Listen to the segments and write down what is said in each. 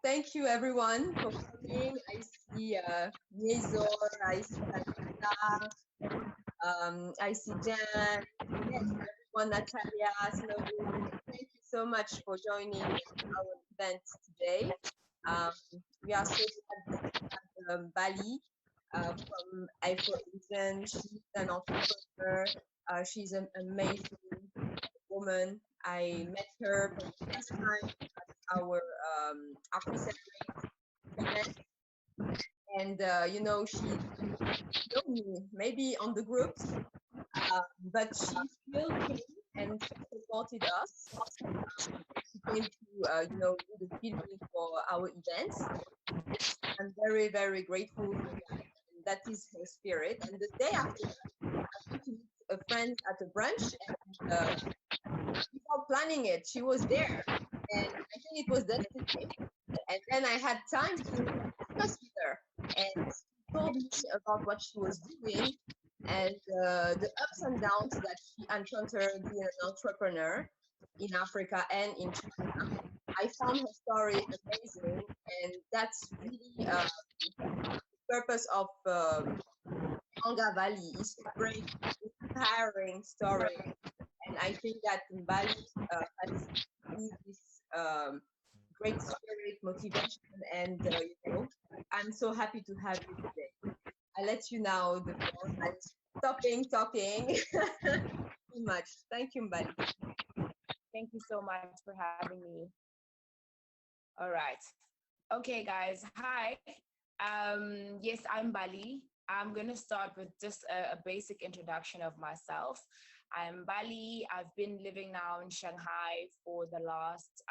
Thank you everyone for coming. I see Yezor, I see Anita, I see Jan, yes, everyone, Natalia, Snowden. Thank you so much for joining our event today. We are so glad to have Bali from AfroAsian. She's an entrepreneur. She's an amazing woman. I met her for the first time at our AfroAsian event, and you know, she know me maybe on the groups, but she still came and she supported us. She came to you know, do the filming for our events. I'm very, very grateful for that. And that is her spirit. And the day after that, I went to meet a friend at a brunch, and without planning it, she was there. And I think it was destiny. And then I had time to discuss with her. And she told me about what she was doing and the ups and downs that she encountered being an entrepreneur in Africa and in China. I found her story amazing, and that's really the purpose of Teranga Valley, is to bring inspiring story. And I think that Mbali has really this great spirit, motivation, and you know, I'm so happy to have you today. I let you now the floor. I'm stopping talking too much. Thank you, Mbali. Thank you so much for having me. All right. Okay, guys. Hi. Yes, I'm Bali. I'm going to start with just a basic introduction of myself. I'm Bali. I've been living now in Shanghai for the last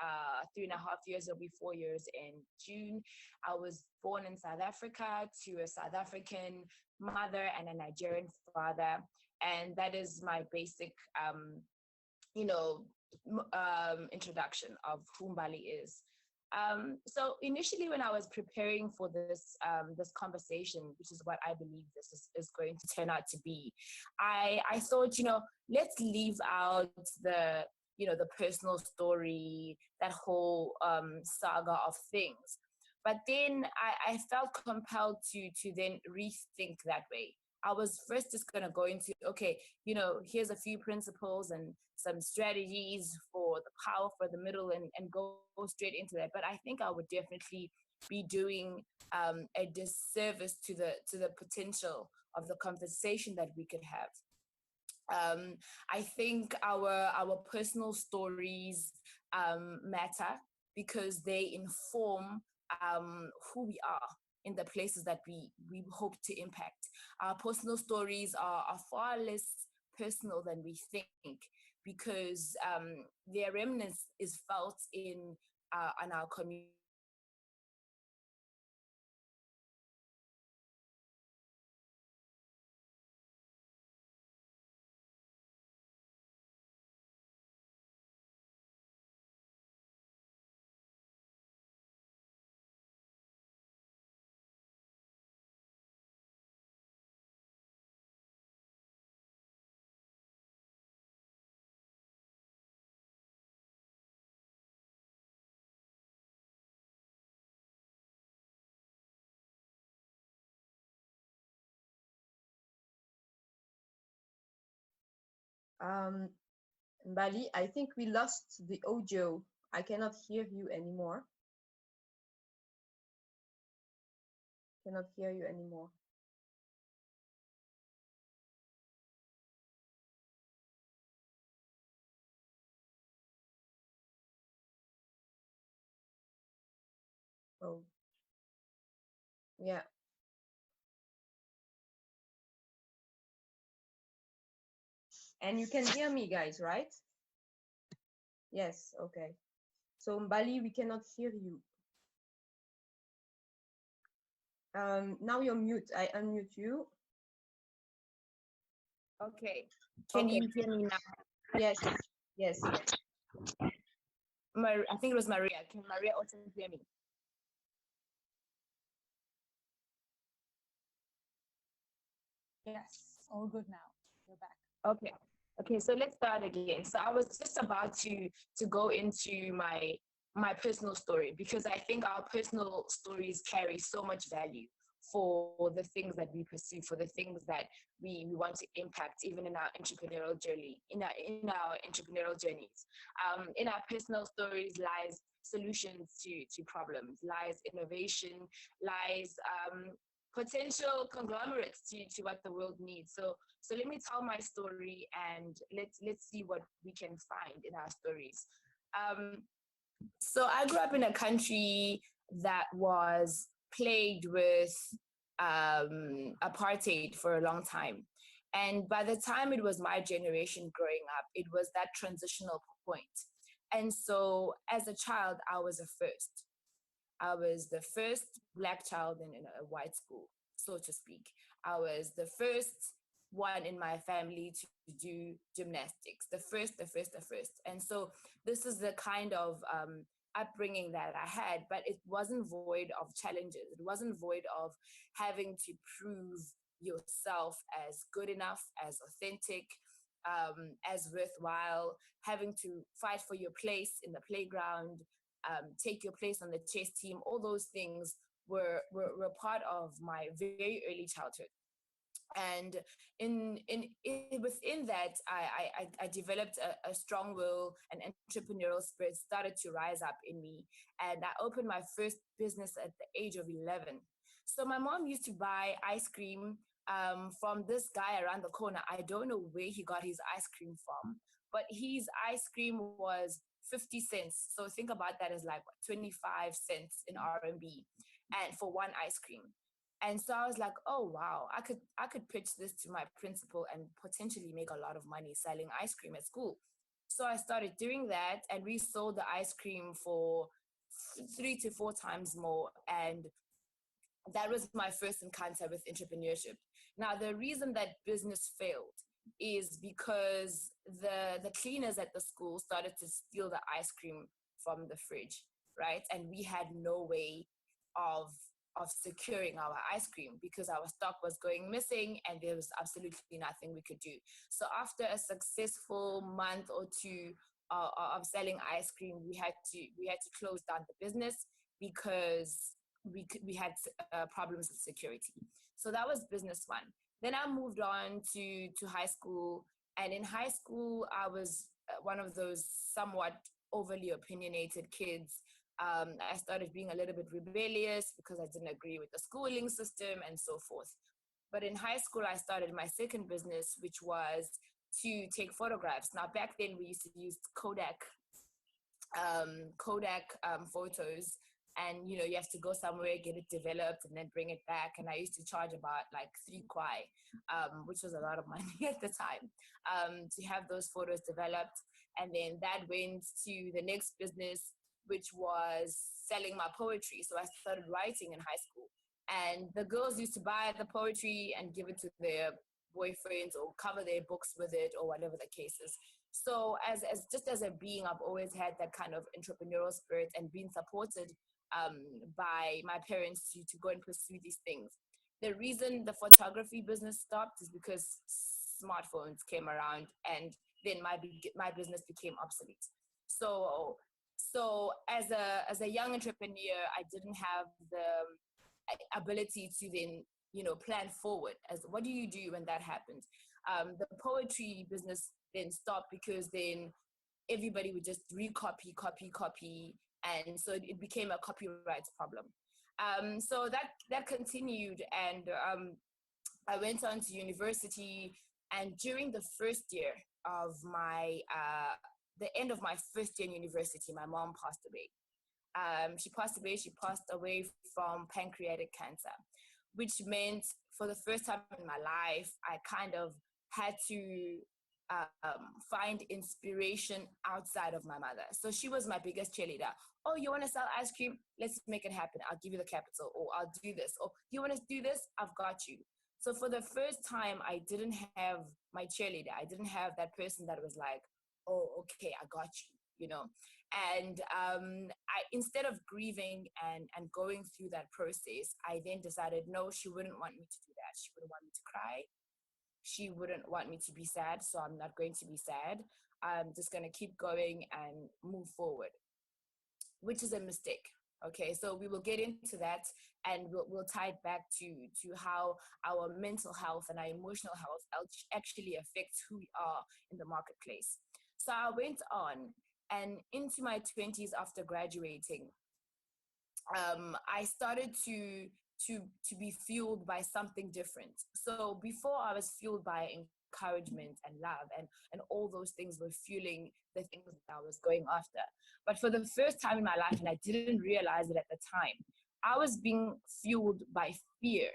3.5 years. It'll be 4 years in June. I was born in South Africa to a South African mother and a Nigerian father. And that is my basic, you know, introduction of who Bali is. So initially, when I was preparing for this this conversation, which is what I believe this is going to turn out to be, I thought, you know, let's leave out the, you know, the personal story, that whole saga of things. But then I felt compelled to then rethink that way. I was first just going to go into, okay, you know, here's a few principles and some strategies for the power for the middle, and go straight into that. But I think I would definitely be doing a disservice to the potential of the conversation that we could have. I think our personal stories matter because they inform who we are in the places that we hope to impact. Our personal stories are far less personal than we think, because their remnants is felt in our community. Mbali, I think we lost the audio. I cannot hear you anymore. Cannot hear you anymore. Oh, yeah. And you can hear me, guys, right? Yes, okay. So Mbali, we cannot hear you. Now you're mute. I unmute you. Okay. Can you hear me now? Yes, yes. I think it was Maria. Can Maria also hear me? Yes, all good now. You're back. Okay. So let's start again. So I was just about to go into my my personal story, because I think our personal stories carry so much value for the things that we pursue, for the things that we want to impact, even in our entrepreneurial journey, in our entrepreneurial journeys. In our personal stories lies solutions to problems, lies innovation, lies potential conglomerates to what the world needs. So let me tell my story, and let's see what we can find in our stories. So I grew up in a country that was plagued with apartheid for a long time. And by the time it was my generation growing up, it was that transitional point. And so as a child, I was a first. I was the first Black child in a white school, so to speak. I was the first one in my family to do gymnastics, the first. And so this is the kind of upbringing that I had, but it wasn't void of challenges. It wasn't void of having to prove yourself as good enough, as authentic, as worthwhile, having to fight for your place in the playground, take your place on the chess team. All those things were part of my very early childhood. And within that, I developed a strong will, an entrepreneurial spirit started to rise up in me, and I opened my first business at the age of 11. So my mom used to buy ice cream from this guy around the corner. I don't know where he got his ice cream from, but his ice cream was 50 cents. So think about that as like what, 25 cents in RMB, and for one ice cream. And so I was like, oh wow, I could pitch this to my principal and potentially make a lot of money selling ice cream at school. So I started doing that, and we sold the ice cream for 3 to 4 times more. And that was my first encounter with entrepreneurship. Now, the reason that business failed is because the cleaners at the school started to steal the ice cream from the fridge, right? And we had no way of securing our ice cream because our stock was going missing and there was absolutely nothing we could do. So after a successful month or two of selling ice cream, we had to close down the business because we had problems with security. So that was business one. Then I moved on to high school, and in high school I was one of those somewhat overly opinionated kids. I started being a little bit rebellious because I didn't agree with the schooling system and so forth. But in high school, I started my second business, which was to take photographs. Now, back then, we used to use Kodak photos, and you have to go somewhere, get it developed, and then bring it back. And I used to charge about like 3 kwai, which was a lot of money at the time, to have those photos developed. And then that went to the next business, which was selling my poetry. So I started writing in high school, and the girls used to buy the poetry and give it to their boyfriends or cover their books with it or whatever the case is. So as just as a being, I've always had that kind of entrepreneurial spirit and been supported by my parents to go and pursue these things. The reason the photography business stopped is because smartphones came around, and then my business became obsolete. So as a young entrepreneur, I didn't have the ability to then plan forward as what do you do when that happens. The poetry business then stopped because then everybody would just copy, and so it became a copyright problem. So that continued, and I went on to university, and during the first year of the end of my first year in university, my mom passed away. She passed away from pancreatic cancer, which meant for the first time in my life, I kind of had to find inspiration outside of my mother. So she was my biggest cheerleader. Oh, you want to sell ice cream? Let's make it happen. I'll give you the capital, or I'll do this. Or you want to do this? I've got you. So for the first time, I didn't have my cheerleader. I didn't have that person that was like, oh, okay, I got you. And I, instead of grieving and going through that process, I then decided, no, she wouldn't want me to do that. She wouldn't want me to cry. She wouldn't want me to be sad, so I'm not going to be sad. I'm just going to keep going and move forward. which is a mistake. Okay, so we will get into that, and we'll tie it back to how our mental health and our emotional health actually affects who we are in the marketplace. So I went on, and into my 20s after graduating, I started to be fueled by something different. So before, I was fueled by encouragement and love, and all those things were fueling the things that I was going after. But for the first time in my life, and I didn't realize it at the time, I was being fueled by fear.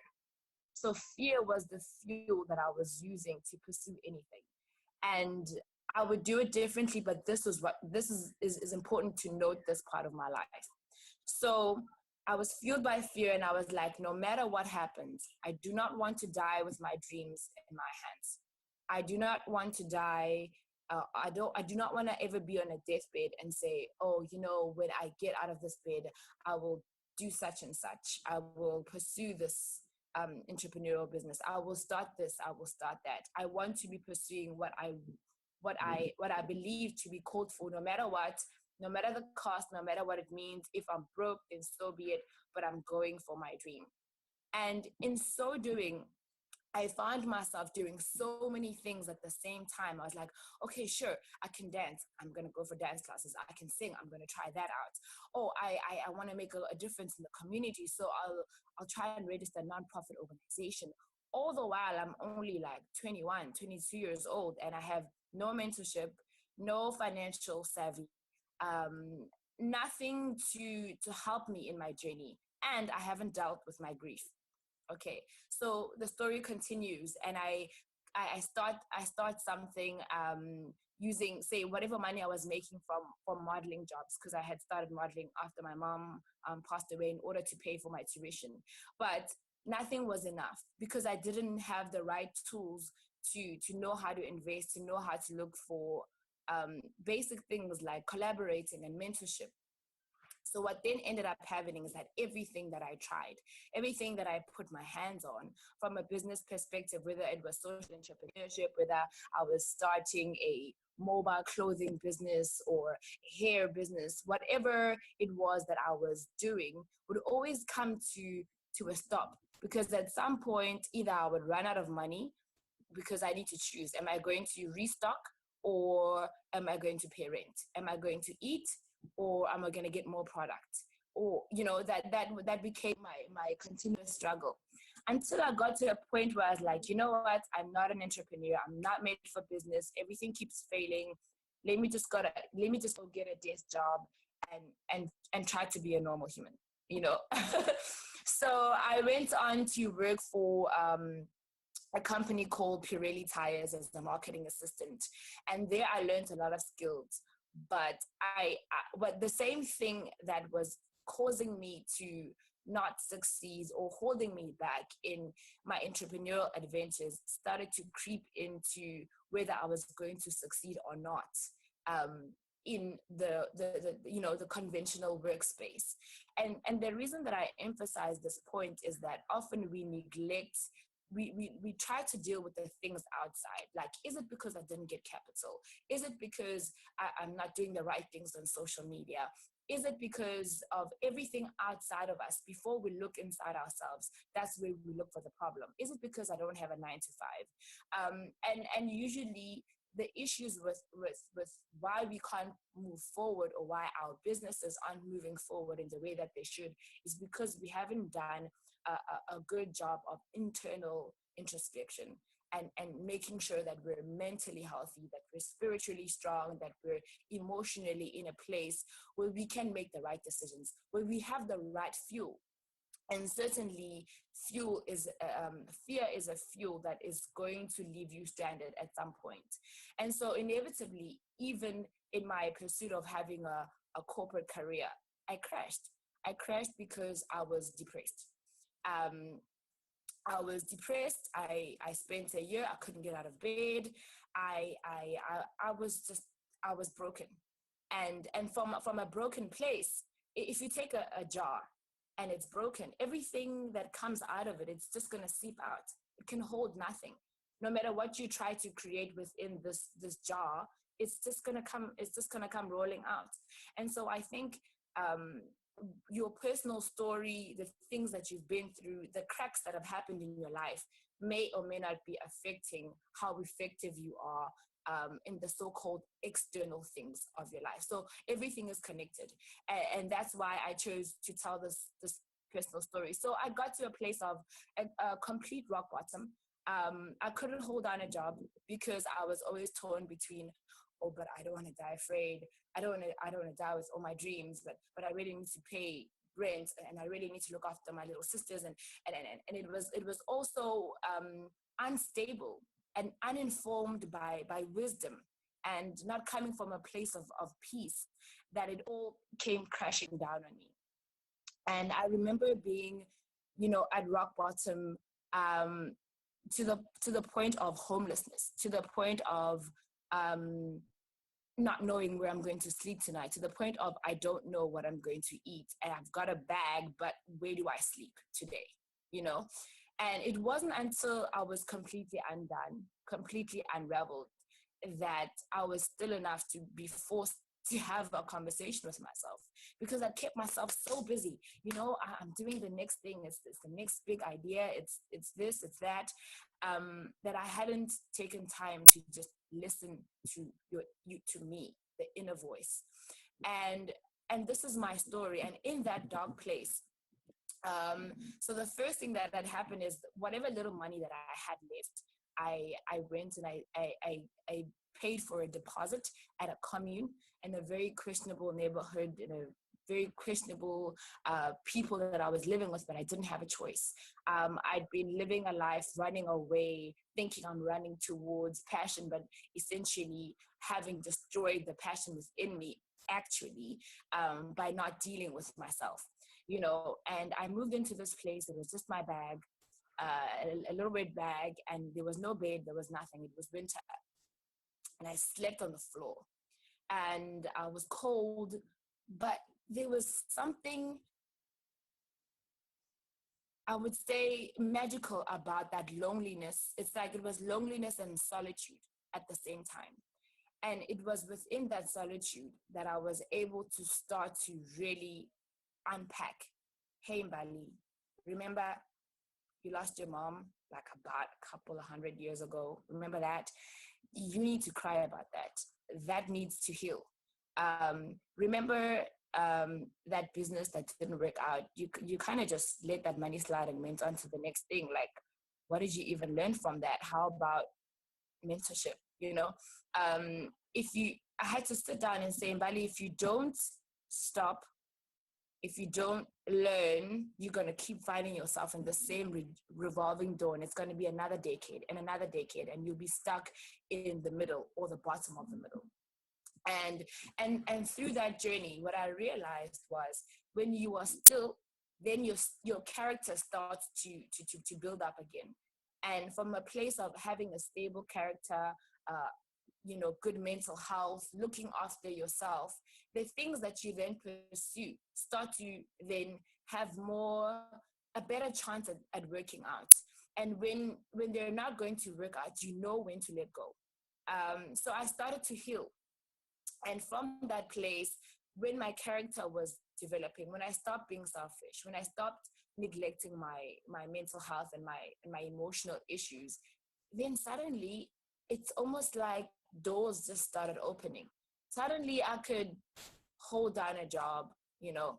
So fear was the fuel that I was using to pursue anything. And I would do it differently, but this is important to note this part of my life. So I was fueled by fear, and I was like, no matter what happens, I do not want to die with my dreams in my hands. I do not want to die. I do not want to ever be on a deathbed and say, oh, when I get out of this bed, I will do such and such. I will pursue this entrepreneurial business. I will start this. I will start that. I want to be pursuing what I believe to be called for, no matter what, no matter the cost, no matter what it means. If I'm broke, then so be it, but I'm going for my dream. And in so doing, I found myself doing so many things at the same time. I was like, okay, sure, I can dance. I'm going to go for dance classes. I can sing. I'm going to try that out. Oh, I want to make a difference in the community. So I'll try and register a nonprofit organization. All the while, I'm only like 21, 22 years old, and I have no mentorship, no financial savvy, nothing to help me in my journey. And I haven't dealt with my grief. Okay, so the story continues, and I start something, using, say, whatever money I was making from modeling jobs, because I had started modeling after my mom passed away, in order to pay for my tuition. But nothing was enough, because I didn't have the right tools to know how to invest, to know how to look for basic things like collaborating and mentorship. So what then ended up happening is that everything that I tried, everything that I put my hands on from a business perspective, whether it was social entrepreneurship, whether I was starting a mobile clothing business or hair business, whatever it was that I was doing, would always come to a stop. Because at some point, either I would run out of money, because I need to choose. Am I going to restock, or am I going to pay rent? Am I going to eat, or am I going to get more product? Or, that became my continuous struggle, until I got to a point where I was like, you know what? I'm not an entrepreneur. I'm not made for business. Everything keeps failing. Let me just go get a desk job and try to be a normal human, So I went on to work for a company called Pirelli Tires as the marketing assistant. And there I learned a lot of skills. But but the same thing that was causing me to not succeed or holding me back in my entrepreneurial adventures started to creep into whether I was going to succeed or not, in the conventional workspace. And the reason that I emphasize this point is that often we neglect, we try to deal with the things outside. Like, is it because I didn't get capital? Is it because I'm not doing the right things on social media? Is it because of everything outside of us? Before we look inside ourselves, that's where we look for the problem. Is it because I don't have a 9 to 5? And usually the issues with why we can't move forward, or why our businesses aren't moving forward in the way that they should, is because we haven't done a good job of internal introspection, and making sure that we're mentally healthy, that we're spiritually strong, that we're emotionally in a place where we can make the right decisions, where we have the right fuel. And certainly fear is a fuel that is going to leave you stranded at some point. And so inevitably, even in my pursuit of having a corporate career, I crashed because I was depressed. I was depressed. I spent a year, I couldn't get out of bed. I was broken. And from a broken place, if you take a jar and it's broken, everything that comes out of it, it's just going to seep out. It can hold nothing. No matter what you try to create within this jar, it's just going to come rolling out. And so I think your personal story, the things that you've been through, the cracks that have happened in your life may or may not be affecting how effective you are in the so-called external things of your life. So everything is connected. And that's why I chose to tell this personal story. So I got to a place of a complete rock bottom. I couldn't hold down a job because I was always torn between, oh, but I don't want to die afraid. I don't want to die with all my dreams, but I really need to pay rent, and I really need to look after my little sisters, and it was also unstable and uninformed by wisdom, and not coming from a place of peace, that it all came crashing down on me. And I remember being, at rock bottom, to the point of homelessness, to the point of not knowing where I'm going to sleep tonight, to the point of I don't know what I'm going to eat, and I've got a bag, but where do I sleep today? And it wasn't until I was completely undone, completely unraveled, that I was still enough to be forced to have a conversation with myself, because I kept myself so busy. I'm doing the next thing. It's the next big idea. It's this, it's that, that I hadn't taken time to just listen to me, the inner voice. And this is my story. And in that dark place, so the first thing that happened is, whatever little money that I had left, I went and I paid for a deposit at a commune in a very questionable neighborhood, in a very questionable people that I was living with, but I didn't have a choice. I'd been living a life running away, thinking I'm running towards passion, but essentially having destroyed the passion within me, actually, by not dealing with myself. And I moved into this place. It was just my bag, a little red bag, and there was no bed, there was nothing. It was winter, and I slept on the floor, and I was cold, but there was something, I would say, magical about that loneliness. It's like it was loneliness and solitude at the same time. And it was within that solitude that I was able to start to really unpack. Hey, Mbali, remember you lost your mom like about a couple of 100 years ago? Remember that? You need to cry about that. That needs to heal. Remember that business that didn't work out? You kind of just let that money slide and went on to the next thing. Like, what did you even learn from that? How about mentorship? I had to sit down and say, Mbali, if you don't stop, if you don't learn, you're going to keep finding yourself in the same revolving door, and it's going to be another decade, and you'll be stuck in the middle or the bottom of the middle. And through that journey, what I realized was, when you are still, then your character starts to build up again. And from a place of having a stable character, good mental health, looking after yourself, the things that you then pursue start to then have a better chance at working out. And when they're not going to work out, you know when to let go. So I started to heal. And from that place, when my character was developing, when I stopped being selfish, when I stopped neglecting my mental health and my emotional issues, then suddenly it's almost like doors just started opening. Suddenly I could hold down a job,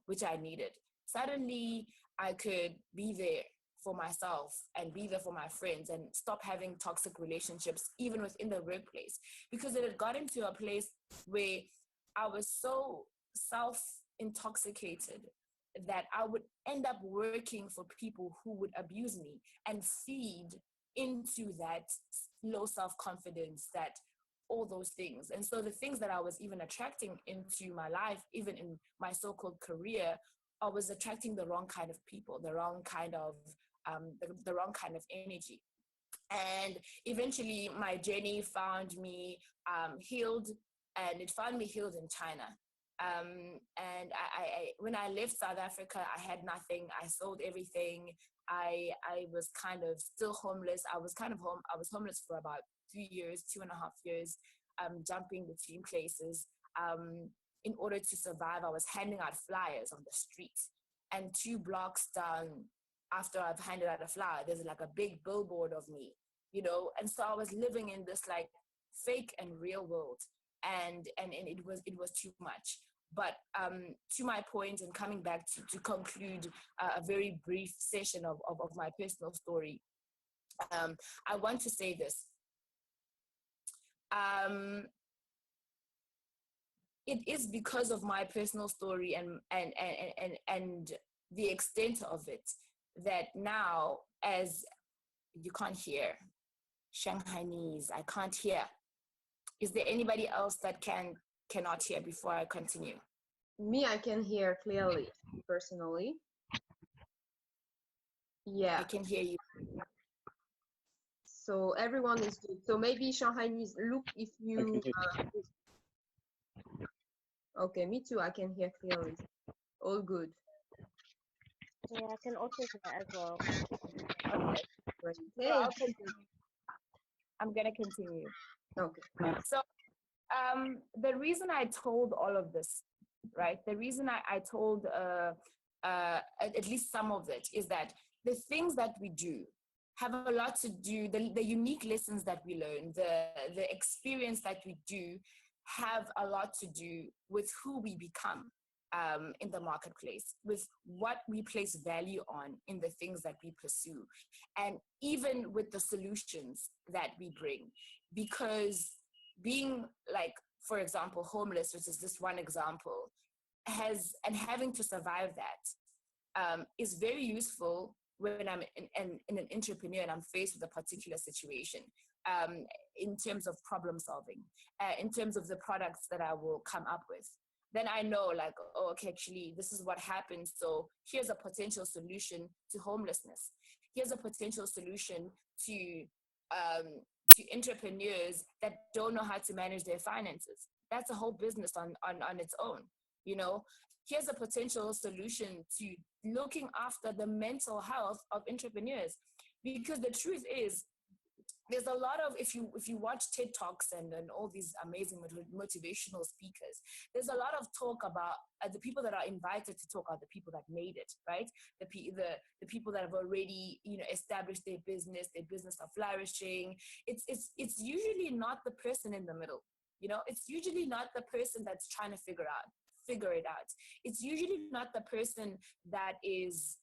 which I needed. Suddenly I could be there for myself and be there for my friends, and stop having toxic relationships even within the workplace, because it had gotten to a place where I was so self-intoxicated that I would end up working for people who would abuse me and feed into that low self-confidence, that all those things. And so the things that I was even attracting into my life, even in my so-called career, I was attracting the wrong kind of people, the wrong kind of energy. And eventually my journey found me healed, and it found me healed in China. And I when I left South Africa, I had nothing. I sold everything. I was kind of still homeless. I was homeless for about 2.5 years, jumping between places. in order to survive, I was handing out flyers on the streets. And 2 blocks down after I've handed out a flyer, there's like a big billboard of me, you know? And so I was living in this like fake and real world. And it was too much. But to my point, and coming back to conclude a very brief session of my personal story, I want to say this. It is because of my personal story and the extent of it that now, as you can't hear, Shanghainese, I can't hear. Is there anybody else that cannot hear before I continue? Me, I can hear clearly, personally. Yeah. I can hear you. So everyone is good. So maybe Shanghainese, look if you... okay, me too, I can hear clearly. All good. Yeah, I can also hear as well. Okay, great. So I'll continue. I'm going to continue. Okay. So the reason I told all of this, right? The reason I told at least some of it is that the things that we do have a lot to do, the unique lessons that we learn, the experience that we do have a lot to do with who we become in the marketplace, with what we place value on in the things that we pursue, and even with the solutions that we bring. Because being, like, for example, homeless, which is this one example, having to survive that is very useful when I'm an entrepreneur and I'm faced with a particular situation, in terms of problem solving, in terms of the products that I will come up with. Then I know, like, oh, okay, actually, this is what happens. So here's a potential solution to homelessness. Here's a potential solution to entrepreneurs that don't know how to manage their finances. That's a whole business on its own, you know. Here's a potential solution to looking after the mental health of entrepreneurs. Because the truth is, there's a lot of, if you watch TED Talks and all these amazing motivational speakers, there's a lot of talk about the people that are invited to talk are the people that made it, right? The people that have already, you know, established their business are flourishing. It's usually not the person in the middle, you know. It's usually not the person that's trying to figure it out. It's usually not the person that is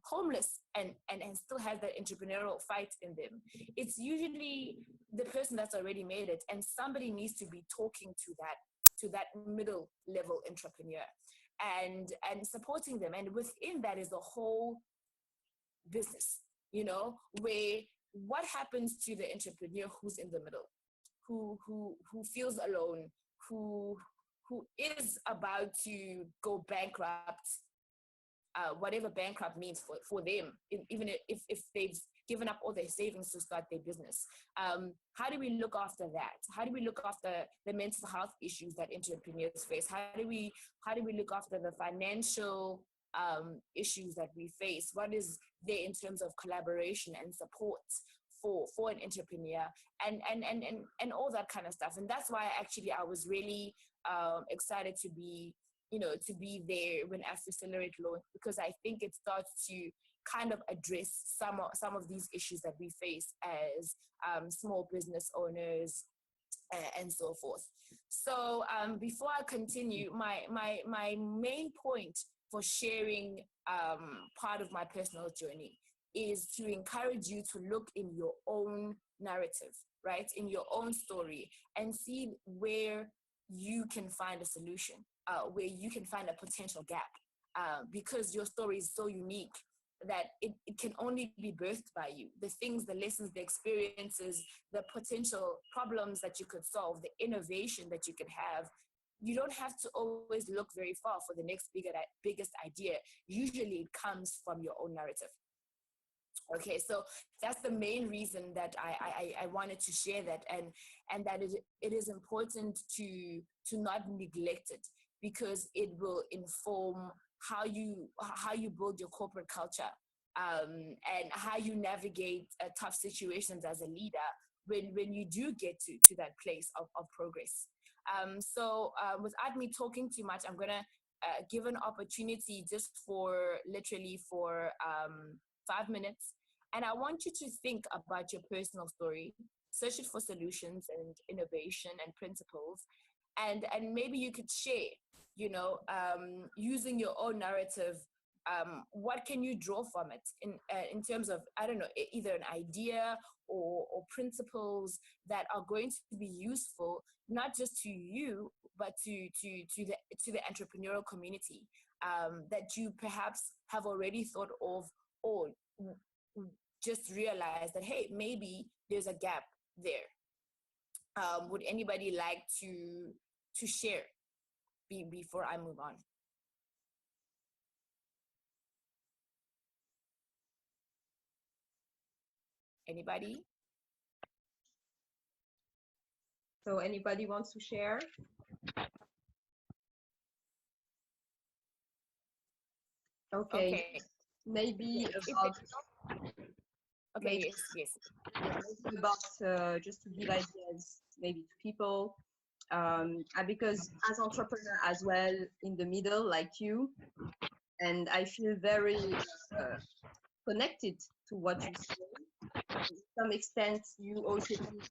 homeless and still has that entrepreneurial fight in them. It's usually the person that's already made it, and somebody needs to be talking to that middle level entrepreneur and supporting them. And within that is the whole business, you know, where what happens to the entrepreneur who's in the middle, who feels alone, who is about to go bankrupt, whatever bankrupt means for them, even if they've given up all their savings to start their business. How do we look after that? How do we look after the mental health issues that entrepreneurs face? How do we look after the financial issues that we face? What is there in terms of collaboration and support for an entrepreneur and all that kind of stuff? And that's why I was really excited to be there when Accelerate launched, because I think it starts to kind of address some of these issues that we face as small business owners and so forth. So before I continue, my main point for sharing part of my personal journey is to encourage you to look in your own narrative, right? In your own story, and see where you can find a solution, where you can find a potential gap, because your story is so unique that it can only be birthed by you. The things, the lessons, the experiences, the potential problems that you could solve, the innovation that you could have. You don't have to always look very far for the next biggest idea. Usually it comes from your own narrative. Okay, so that's the main reason that I wanted to share that, and that it is important to not neglect it, because it will inform how you build your corporate culture, and how you navigate tough situations as a leader when you do get to that place of progress. Without me talking too much, I'm gonna give an opportunity just literally for 5 minutes, and I want you to think about your personal story, search it for solutions and innovation and principles, and maybe you could share, using your own narrative. What can you draw from it in terms of, I don't know, either an idea or principles that are going to be useful not just to you but to the entrepreneurial community, that you perhaps have already thought of, or just realize that, hey, maybe there's a gap there. Would anybody like to share before I move on? Anybody? So anybody wants to share? Okay. Maybe about yes. Maybe about just to give ideas maybe to people, because as entrepreneur as well in the middle like you, and I feel very connected to what you say. To some extent, you also did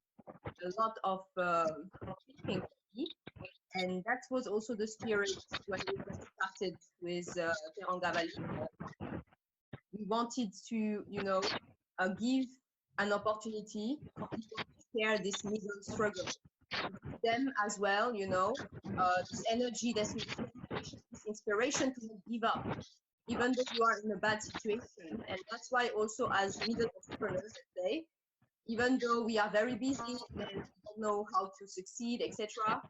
a lot of teaching for me, and that was also the spirit when we first started with Teranga Valley. We wanted to, give an opportunity for people to share this middle struggle. Them as well, this energy, this inspiration to not give up, even though you are in a bad situation. And that's why also as middle entrepreneurs today, even though we are very busy and we don't know how to succeed, etc.,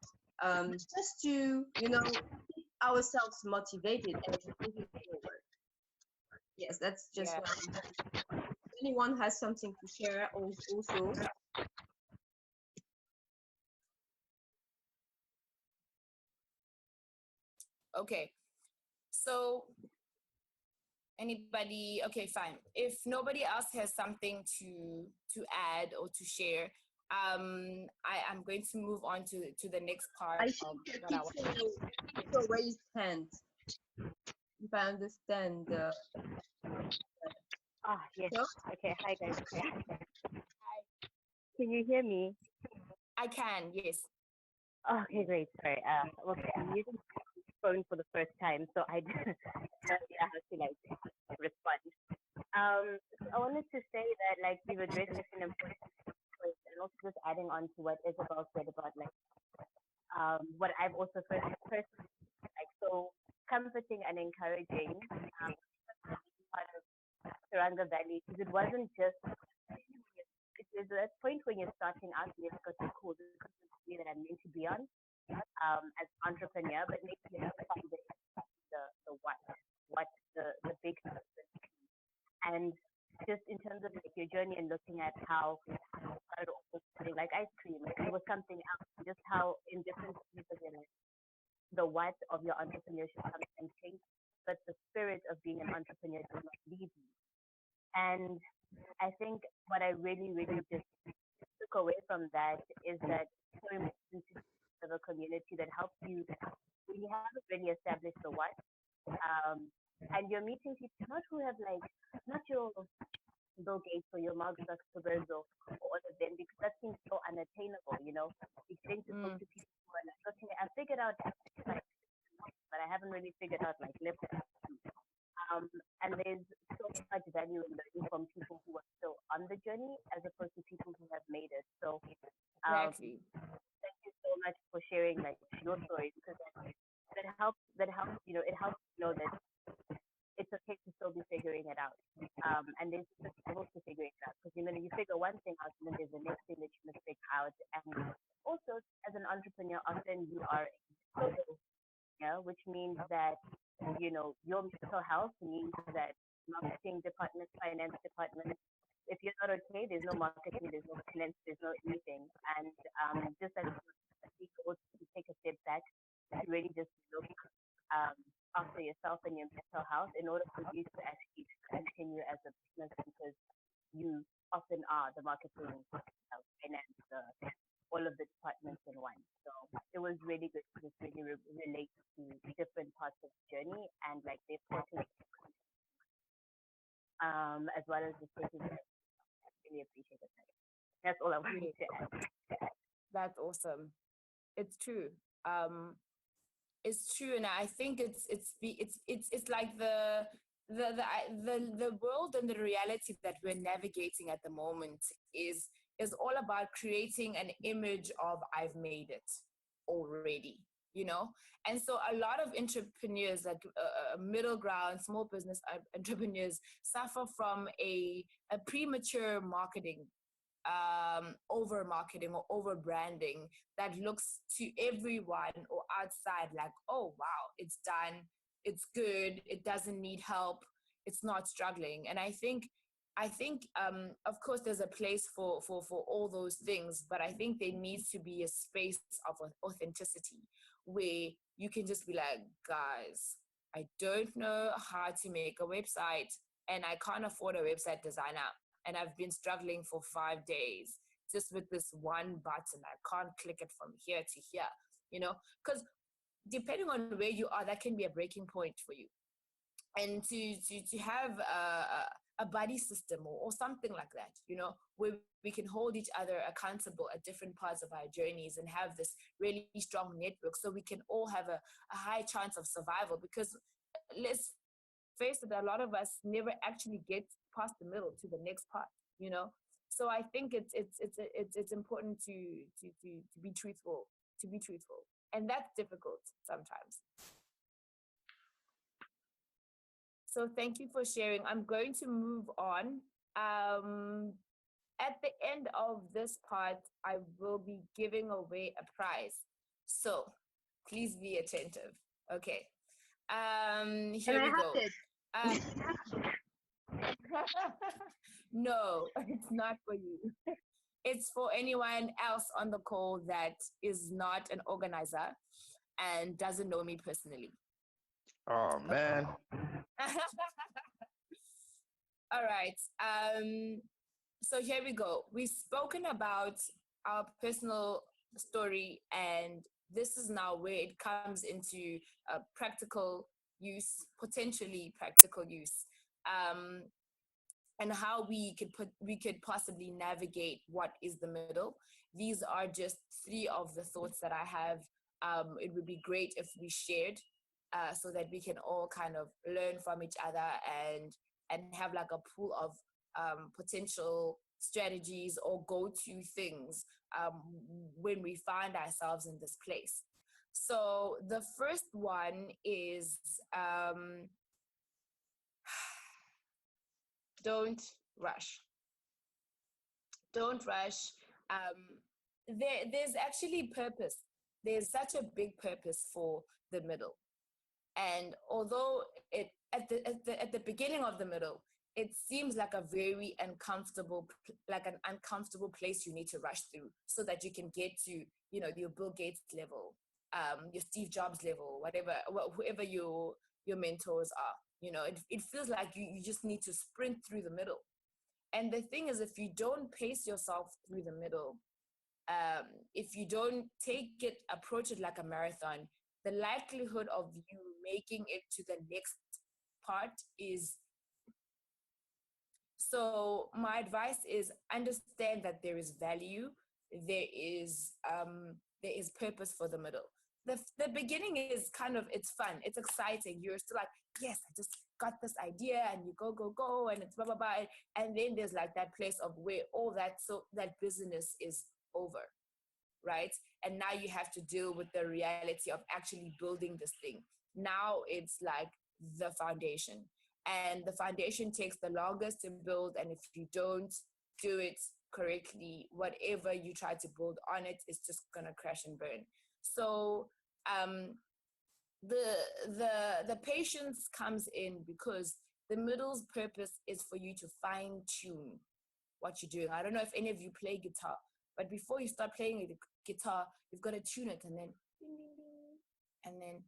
just to, keep ourselves motivated and moving forward. Yes, that's just what if anyone has something to share also. Okay, so anybody? Okay, fine. If nobody else has something to add or to share, I'm going to move on to the next part. I think it's a raised hand, if I understand. Yes. So? Okay. Hi, guys. Hi. Can you hear me? I can, yes. Okay, great. Sorry. Okay, I'm using the phone for the first time, so I don't know how to respond. So I wanted to say that you've addressed such an important point, and also just adding on to what Isabel said about what I've also first so comforting and encouraging part of Teranga Valley, because it wasn't just it is a point when you're starting out and you've got to cool, this is the way that I'm meant to be on as an entrepreneur, but maybe you have to find the what the big purpose. And just in terms of your journey and looking at how started off selling ice cream, it was something else, just how in different stages of your life, the what of your entrepreneurship comes and changes, but the spirit of being an entrepreneur does not leave you. And I think what I really, really just took away from that is that it's so important to have a community that helps you when you haven't really established the what. And you're meeting people not who have not your Bill Gates or your Mark Zuckerberg or all of them, because that seems so unattainable, You're getting to talk to people who are okay, I figured out but I haven't really figured out lip. And there's so much value in learning from people who are still on the journey as opposed to people who have made it. So Exactly. thank you so much for sharing your stories, because that helps it helps know that it's okay to still be figuring it out. And there's just levels to figuring it out, because you figure one thing out and then there's the next thing that you must figure out. And also as an entrepreneur, often you are social, which means that your mental health means that marketing department, finance department, if you're not okay, there's no marketing, there's no finance, there's no anything. And just as we go to take a step back to really just look after yourself and your mental health in order for you to actually continue as a business, because you often are the marketing, finance, all of the departments in one. So it was really good to just really relate to different parts of the journey and like the importance, as well as just taking care. I really appreciate it. That's all I wanted to add. That's awesome. It's true. It's true, and I think it's like the world and the reality that we're navigating at the moment is all about creating an image of I've made it already, you know. And so a lot of entrepreneurs, like middle ground small business entrepreneurs, suffer from a premature marketing, over marketing or over branding that looks to everyone or outside like, oh wow, it's done, it's good, it doesn't need help, it's not struggling. And I think of course there's a place for all those things, but I think there needs to be a space of authenticity where you can just be like, guys, I don't know how to make a website and I can't afford a website designer, and I've been struggling for 5 days just with this one button. I can't click it from here to here, you know, because depending on where you are, that can be a breaking point for you. And to have a buddy system or something like that, you know, where we can hold each other accountable at different parts of our journeys and have this really strong network so we can all have a high chance of survival. Because let's face it, a lot of us never actually get past the middle to the next part, you know. So I think it's important to be truthful, and that's difficult sometimes. So thank you for sharing. I'm going to move on. At the end of this part, I will be giving away a prize. So please be attentive. Okay. Here we go. No, it's not for you. It's for anyone else on the call that is not an organizer and doesn't know me personally. Oh man. All right. So here we go. We've spoken about our personal story, and this is now where it comes into practical use, potentially practical use, and how we could possibly navigate what is the middle. These are just 3 of the thoughts that I have. It would be great if we shared, so that we can all kind of learn from each other and have like a pool of potential strategies or go-to things when we find ourselves in this place. So the first one is don't rush. Don't rush. There's actually purpose. There's such a big purpose for the middle. And although it at the beginning of the middle, it seems like a very uncomfortable, like an uncomfortable place you need to rush through so that you can get to, you know, your Bill Gates level, your Steve Jobs level, whatever, whoever your mentors are. You know, it feels like you just need to sprint through the middle. And the thing is, if you don't pace yourself through the middle, if you don't approach it like a marathon, the likelihood of you making it to the next part is. So my advice is understand that there is value, there is purpose for the middle. The beginning is kind of, it's fun, it's exciting. You're still like, yes, I just got this idea, and you go, and it's blah blah blah. And then there's like that place of where all that business is over, right? And now you have to deal with the reality of actually building this thing. Now it's like the foundation. And the foundation takes the longest to build. And if you don't do it correctly, whatever you try to build on it is just going to crash and burn. So the patience comes in because the middle's purpose is for you to fine tune what you're doing. I don't know if any of you play guitar, but before you start playing the guitar, you've got to tune it, and then ding, ding, ding, and then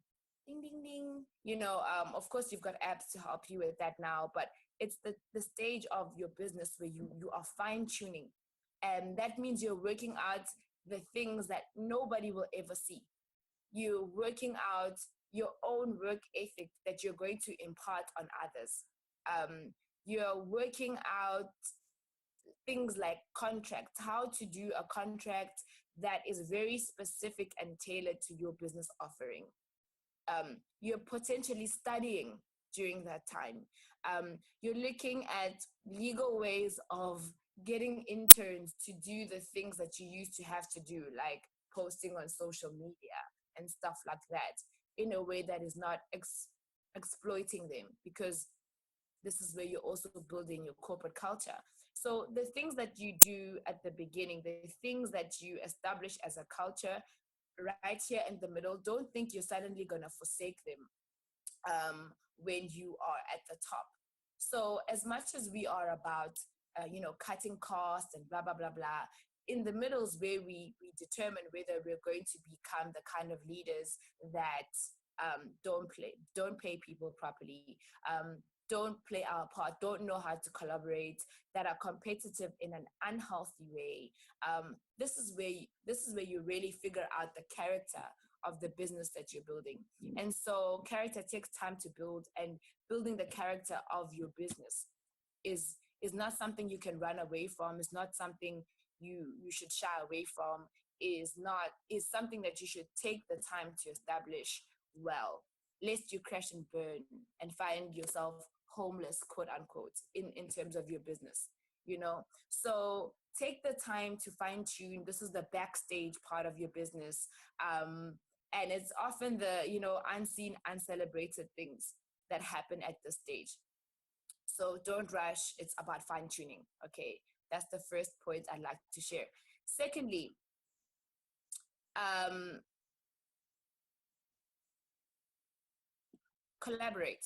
ding, ding, ding. You know, of course, you've got apps to help you with that now, but it's the stage of your business where you are fine tuning. And that means you're working out the things that nobody will ever see. you're working out your own work ethic that you're going to impart on others. You're working out things like contracts, how to do a contract that is very specific and tailored to your business offering. You're potentially studying during that time. You're looking at legal ways of getting interns to do the things that you used to have to do, like posting on social media and stuff like that, in a way that is not exploiting them, because this is where you're also building your corporate culture. So the things that you do at the beginning, the things that you establish as a culture right here in the middle, don't think you're suddenly going to forsake them when you are at the top. So as much as we are about, cutting costs and blah, blah, blah, blah, in the middle is where we determine whether we're going to become the kind of leaders that don't pay people properly, don't play our part, don't know how to collaborate, that are competitive in an unhealthy way. This is where you really figure out the character of the business that you're building. And so character takes time to build, and building the character of your business is not something you can run away from. It's not something you should shy away from. Is something that you should take the time to establish well, lest you crash and burn and find yourself homeless, quote unquote, in terms of your business, So take the time to fine tune. This is the backstage part of your business. And it's often the, unseen, uncelebrated things that happen at this stage. So don't rush. It's about fine tuning. Okay. That's the first point I'd like to share. Secondly, collaborate.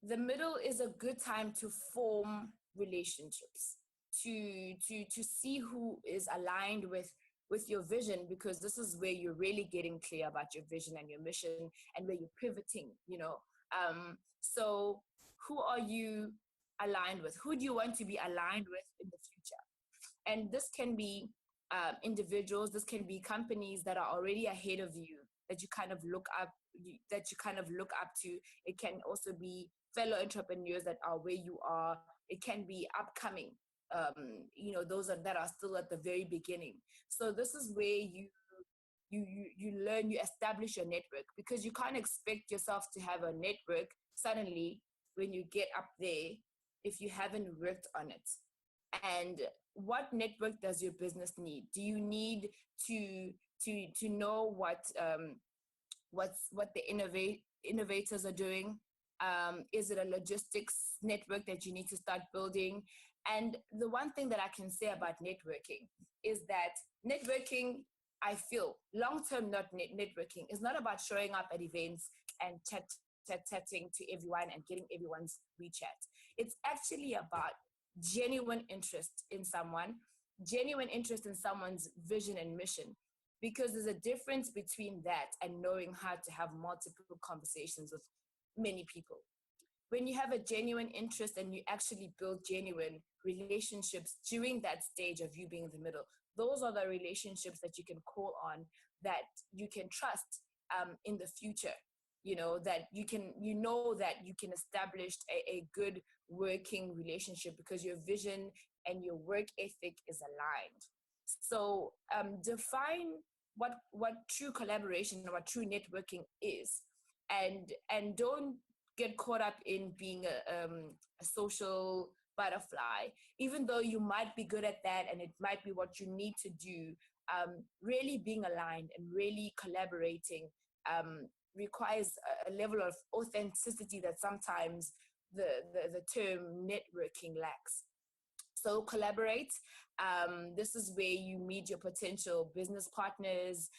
The middle is a good time to form relationships, to see who is aligned with your vision, because this is where you're really getting clear about your vision and your mission, and where you're pivoting, So who are you aligned with? Who do you want to be aligned with in the future? And this can be individuals, this can be companies that are already ahead of you, that you kind of look up to. It can also be fellow entrepreneurs that are where you are. It can be upcoming, those that are still at the very beginning. So this is where you learn, you establish your network, because you can't expect yourself to have a network suddenly when you get up there if you haven't worked on it. And what network does your business need? Do you need to know what the innovators are doing? Is it a logistics network that you need to start building? And the one thing that I can say about networking is that networking, I feel, long-term networking is not about showing up at events and chatting to everyone and getting everyone's WeChat. It's actually about genuine interest in someone, genuine interest in someone's vision and mission. Because there's a difference between that and knowing how to have multiple conversations with many people. When you have a genuine interest and you actually build genuine relationships during that stage of you being in the middle, those are the relationships that you can call on, that you can trust in the future. That you can establish a good working relationship, because your vision and your work ethic is aligned. So define what true collaboration or what true networking is, and don't get caught up in being a social butterfly, even though you might be good at that and it might be what you need to do. Really being aligned and really collaborating requires a level of authenticity that sometimes the term networking lacks. So collaborate. This is where you meet your potential business partners.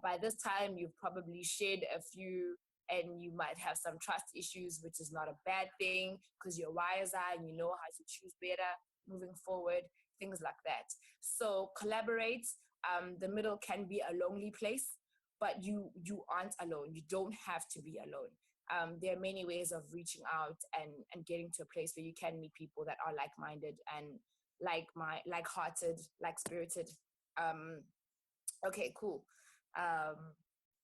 By this time, you've probably shared a few, and you might have some trust issues, which is not a bad thing, because you're wiser and you know how to choose better moving forward, things like that. So collaborate. The middle can be a lonely place, but you aren't alone. You don't have to be alone. There are many ways of reaching out and getting to a place where you can meet people that are like-minded and like-hearted, like-spirited. Okay, cool.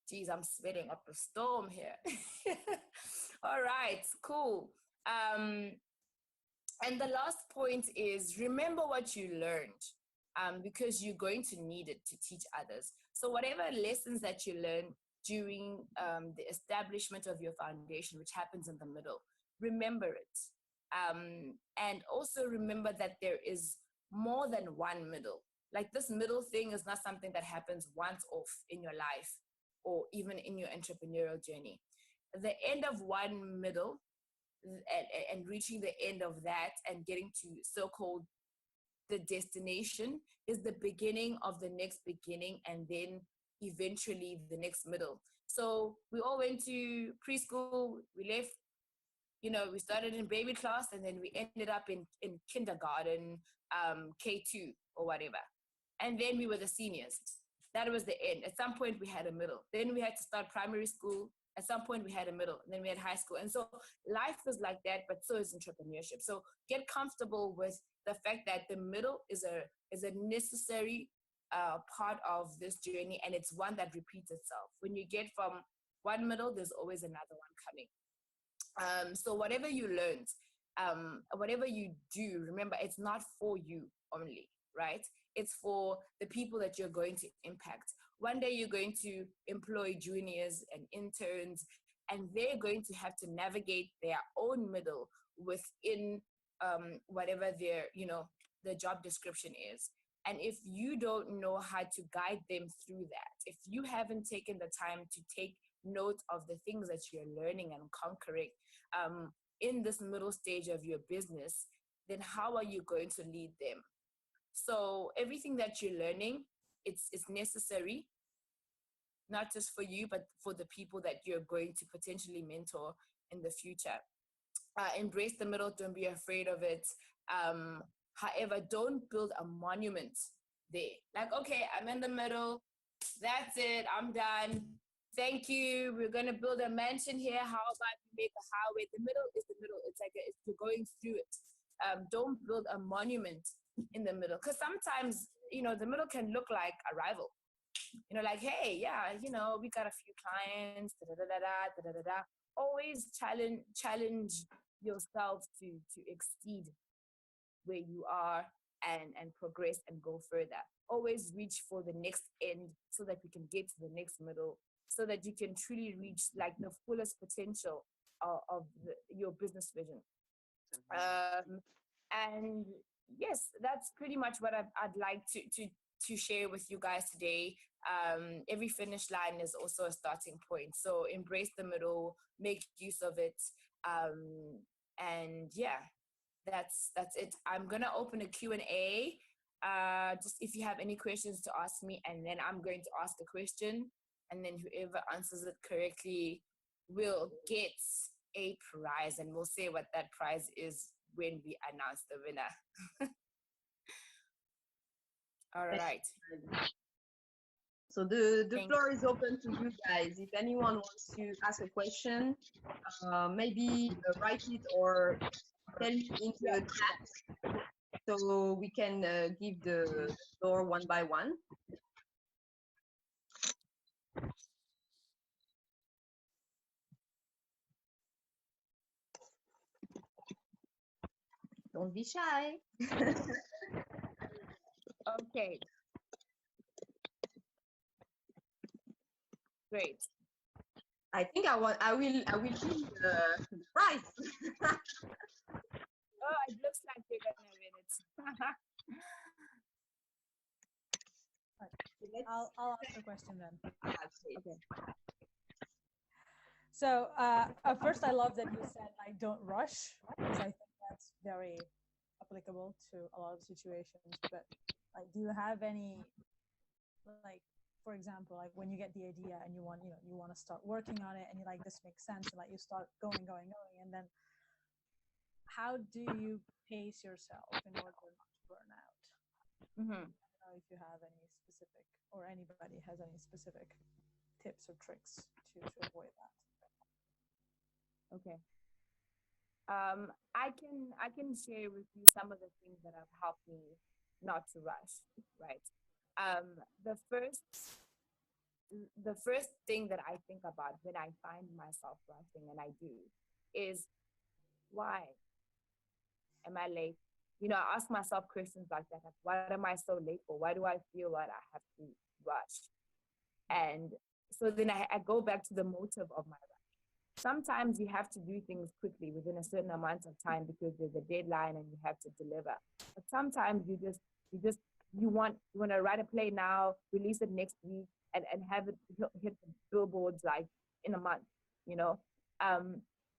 Geez, I'm sweating up a storm here. All right, cool. And the last point is remember what you learned, because you're going to need it to teach others. So whatever lessons that you learn during the establishment of your foundation, which happens in the middle, remember it. And also remember that there is more than one middle. Like this middle thing is not something that happens once off in your life or even in your entrepreneurial journey. The end of one middle and reaching the end of that and getting to so-called the destination is the beginning of the next beginning, and then eventually the next middle. So we all went to preschool, we left, we started in baby class, and then we ended up in kindergarten, K2 or whatever. And then we were the seniors. That was the end. At some point we had a middle. Then we had to start primary school. At some point we had a middle, and then we had high school. And so life is like that, but so is entrepreneurship. So get comfortable with the fact that the middle is a necessary part of this journey, and it's one that repeats itself. When you get from one middle, there's always another one coming. So whatever you learned, whatever you do, remember, it's not for you only, right? It's for the people that you're going to impact. One day you're going to employ juniors and interns, and they're going to have to navigate their own middle within whatever their job description is. And if you don't know how to guide them through that, if you haven't taken the time to take note of the things that you're learning and conquering in this middle stage of your business, then how are you going to lead them? So everything that you're learning, it's necessary, not just for you, but for the people that you're going to potentially mentor in the future. Embrace the middle, don't be afraid of it. However, don't build a monument there. Like, okay, I'm in the middle, that's it, I'm done. Thank you, we're gonna build a mansion here. How about we make a highway? The middle is the middle. It's like you're going through it. Don't build a monument in the middle, because sometimes the middle can look like a rival. Like, hey, yeah, we got a few clients, da da da da da da da. Always challenge yourself to exceed where you are and progress and go further. Always reach for the next end so that we can get to the next middle, so that you can truly reach like the fullest potential of your business vision. And yes, that's pretty much what I'd like to share with you guys today. Every finish line is also a starting point. So embrace the middle, make use of it. And yeah, that's it. I'm going to open a Q&A. Just if you have any questions to ask me, and then I'm going to ask a question, and then whoever answers it correctly will get a prize, and we'll say what that prize is when we announce the winner. All right. So the floor is open to you guys. If anyone wants to ask a question, maybe write it or tell it into the chat, so we can give the floor one by one. Don't be shy. Okay. Great. I think I will win the prize. Oh, it looks like you're gonna win it. I'll ask a question then. Okay. So first, I love that you said like don't rush, because I think that's very applicable to a lot of situations. But like, do you have any, like, for example, like when you get the idea and you want to start working on it, and you like, this makes sense, and like you start going, and then how do you pace yourself in order not to burn out? Mm-hmm. I don't know if you have any specific, or anybody has any specific tips or tricks to avoid that. Okay. I can share with you some of the things that have helped me not to rush, right? The first the first thing that I think about when I find myself rushing, and I do, is why am I late? You know, I ask myself questions like that. Like, why am I so late for? Why do I feel like I have to rush? And so then I go back to the motive of my rush. Sometimes you have to do things quickly within a certain amount of time because there's a deadline and you have to deliver. But sometimes you want to write a play now, release it next week, and have it hit the billboards like in a month, you know.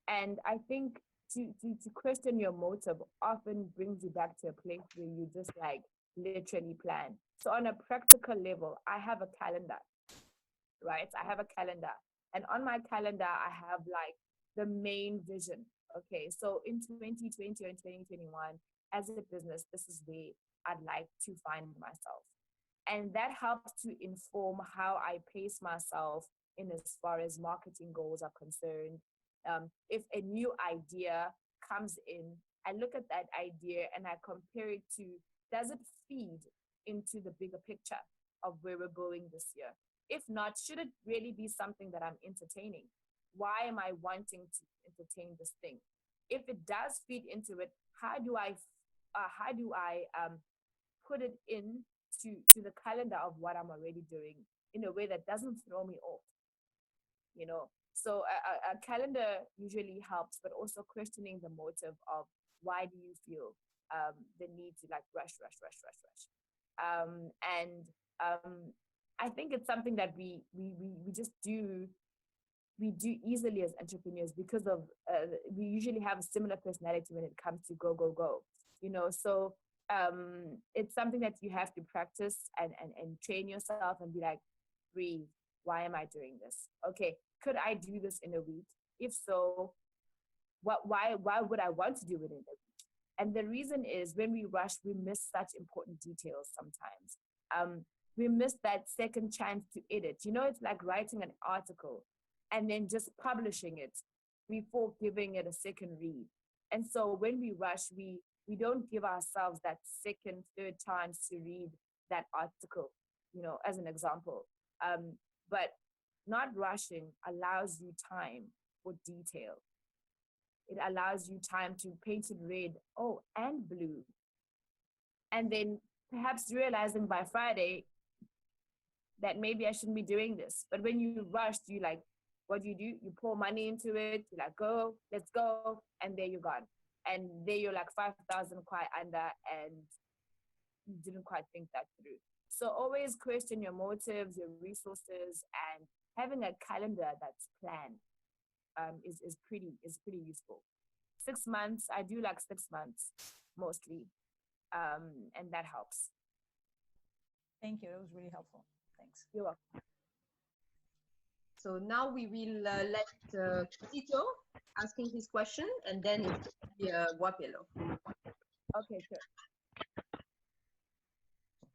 And I think to question your motive often brings you back to a place where you just like literally plan. So on a practical level, I have a calendar, right? I have a calendar. And on my calendar, I have like the main vision. Okay, so in 2020 and 2021, as a business, this is where I'd like to find myself. And that helps to inform how I pace myself in as far as marketing goals are concerned. If a new idea comes in, I look at that idea and I compare it to, does it feed into the bigger picture of where we're going this year? If not, should it really be something that I'm entertaining? Why am I wanting to entertain this thing? If it does feed into it, how do I put it in to the calendar of what I'm already doing in a way that doesn't throw me off, you know? So a calendar usually helps, but also questioning the motive of why do you feel the need to like rush. I think it's something that we just do easily as entrepreneurs because of we usually have a similar personality when it comes to go, you know. So it's something that you have to practice and train yourself and be like, breathe. Why am I doing this? Okay, could I do this in a week? If so, why would I want to do it in a week? And the reason is when we rush, we miss such important details sometimes. We miss that second chance to edit. You know, it's like writing an article and then just publishing it before giving it a second read. And so when we rush, we don't give ourselves that second, third chance to read that article, you know, as an example. But not rushing allows you time for detail. It allows you time to paint it red, and blue. And then perhaps realizing by Friday that maybe I shouldn't be doing this. But when you rush, you like, what do? You pour money into it, you like, go, let's go, and there you're gone. And there you're like 5,000 quite under, and you didn't quite think that through. So always question your motives, your resources, and having a calendar that's planned is pretty useful. 6 months, I do like 6 months mostly, and that helps. Thank you. That was really helpful. Thanks. You're welcome. So now we will let Tito asking his question, and then it's Guapelo. Okay, sure.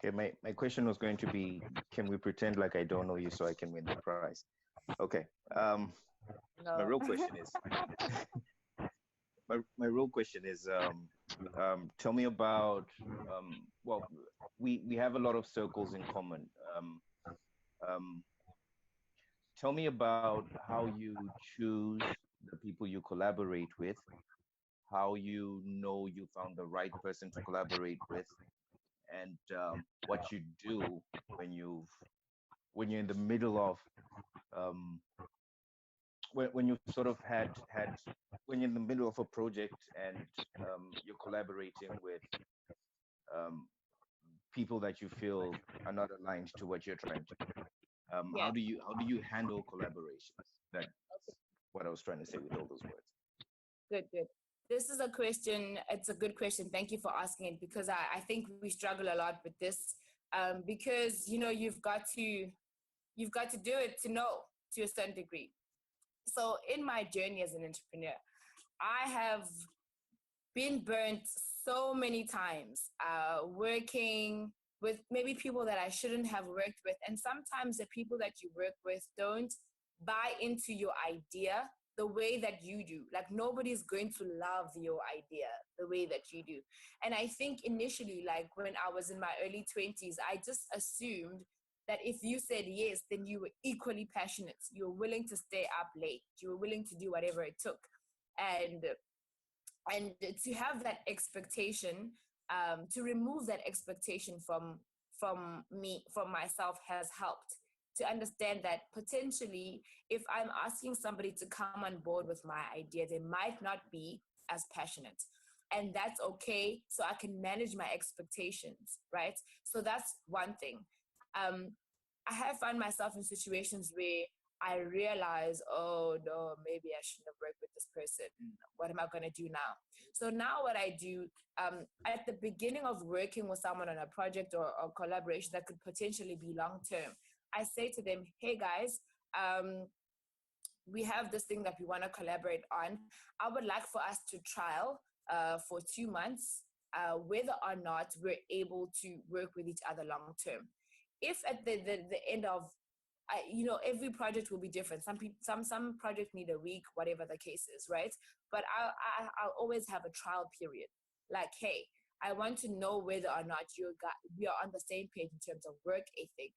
Okay, my question was going to be, can we pretend like I don't know you so I can win the prize? Okay. No. My real question is, my real question is, tell me about, well, we have a lot of circles in common. Tell me about how you choose the people you collaborate with, how you know you found the right person to collaborate with, and what you do when you're in the middle of when you sort of had when you're in the middle of a project and you're collaborating with people that you feel are not aligned to what you're trying to do. Yeah. How do you handle collaborations? That's what I was trying to say with all those words. Good. This is a question. It's a good question. Thank you for asking it, because I think we struggle a lot with this because, you know, you've got to do it to know to a certain degree. So in my journey as an entrepreneur, I have been burnt so many times working with maybe people that I shouldn't have worked with. And sometimes the people that you work with don't buy into your idea the way that you do. Like, nobody's going to love your idea the way that you do. And I think initially, like when I was in my early 20s, I just assumed that if you said yes, then you were equally passionate. You were willing to stay up late. You were willing to do whatever it took. And to have that expectation, to remove that expectation from myself has helped to understand that potentially if I'm asking somebody to come on board with my idea, they might not be as passionate. And that's okay. So I can manage my expectations, right? So that's one thing. I have found myself in situations where I realize, oh no, maybe I shouldn't have worked with this person. What am I going to do now? So now what I do, at the beginning of working with someone on a project or collaboration that could potentially be long-term, I say to them, hey guys, we have this thing that we want to collaborate on. I would like for us to trial for 2 months, whether or not we're able to work with each other long-term. If at the end of, every project will be different. Some projects need a week, whatever the case is, right? But I'll always have a trial period. Like, hey, I want to know whether or not we are on the same page in terms of work ethic,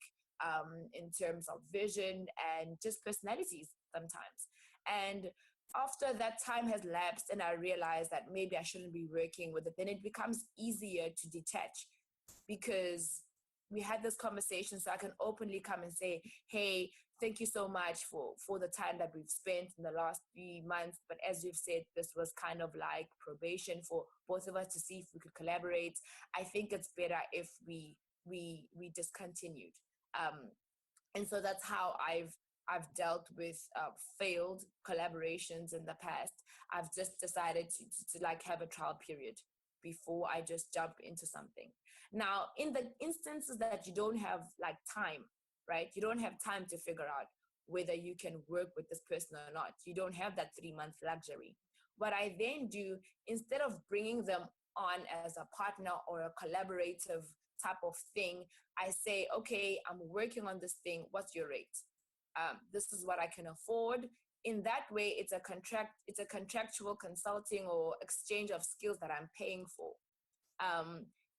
in terms of vision, and just personalities sometimes. And after that time has lapsed and I realize that maybe I shouldn't be working with it, then it becomes easier to detach, because we had this conversation, so I can openly come and say, hey, thank you so much for the time that we've spent in the last 3 months. But as you've said, this was kind of like probation for both of us to see if we could collaborate. I think it's better if we discontinued. And so that's how I've dealt with failed collaborations in the past. I've just decided to like have a trial period before I just jump into something. Now, in the instances that you don't have like time, right? You don't have time to figure out whether you can work with this person or not. You don't have that 3-month luxury. What I then do, instead of bringing them on as a partner or a collaborative type of thing, I say, okay, I'm working on this thing. What's your rate? This is what I can afford. In that way, it's a contractual consulting or exchange of skills that I'm paying for.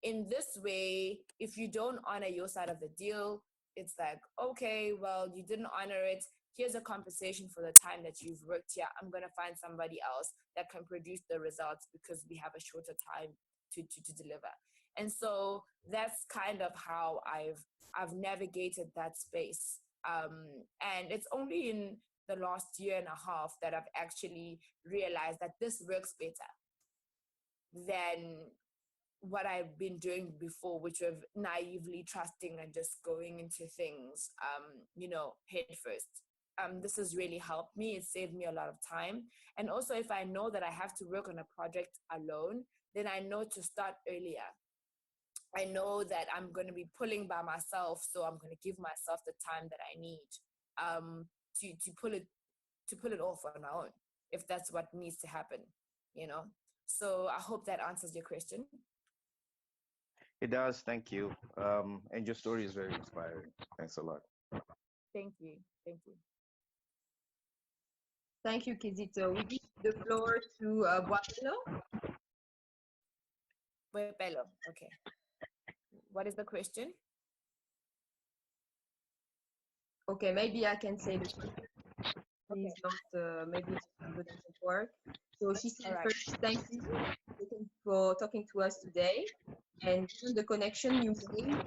In this way, if you don't honor your side of the deal, it's like, okay, well, you didn't honor it. Here's a compensation for the time that you've worked here. I'm going to find somebody else that can produce the results because we have a shorter time to deliver. And so that's kind of how I've navigated that space. And it's only in the last year and a half that I've actually realized that this works better than what I've been doing before, which was naively trusting and just going into things, head first. This has really helped me. It saved me a lot of time. And also, if I know that I have to work on a project alone, then I know to start earlier. I know that I'm going to be pulling by myself, so I'm going to give myself the time that I need to pull it off on my own, if that's what needs to happen, So I hope that answers your question. It does. Thank you. And your story is very inspiring. Thanks a lot. Thank you. Thank you. Thank you, Kizito. We give the floor to Boapelo. Boapelo, okay. What is the question? Okay, maybe I can say the question. Okay. Not, maybe it doesn't work. So she said, Right. first, thank you for talking to us today. And given the connection you made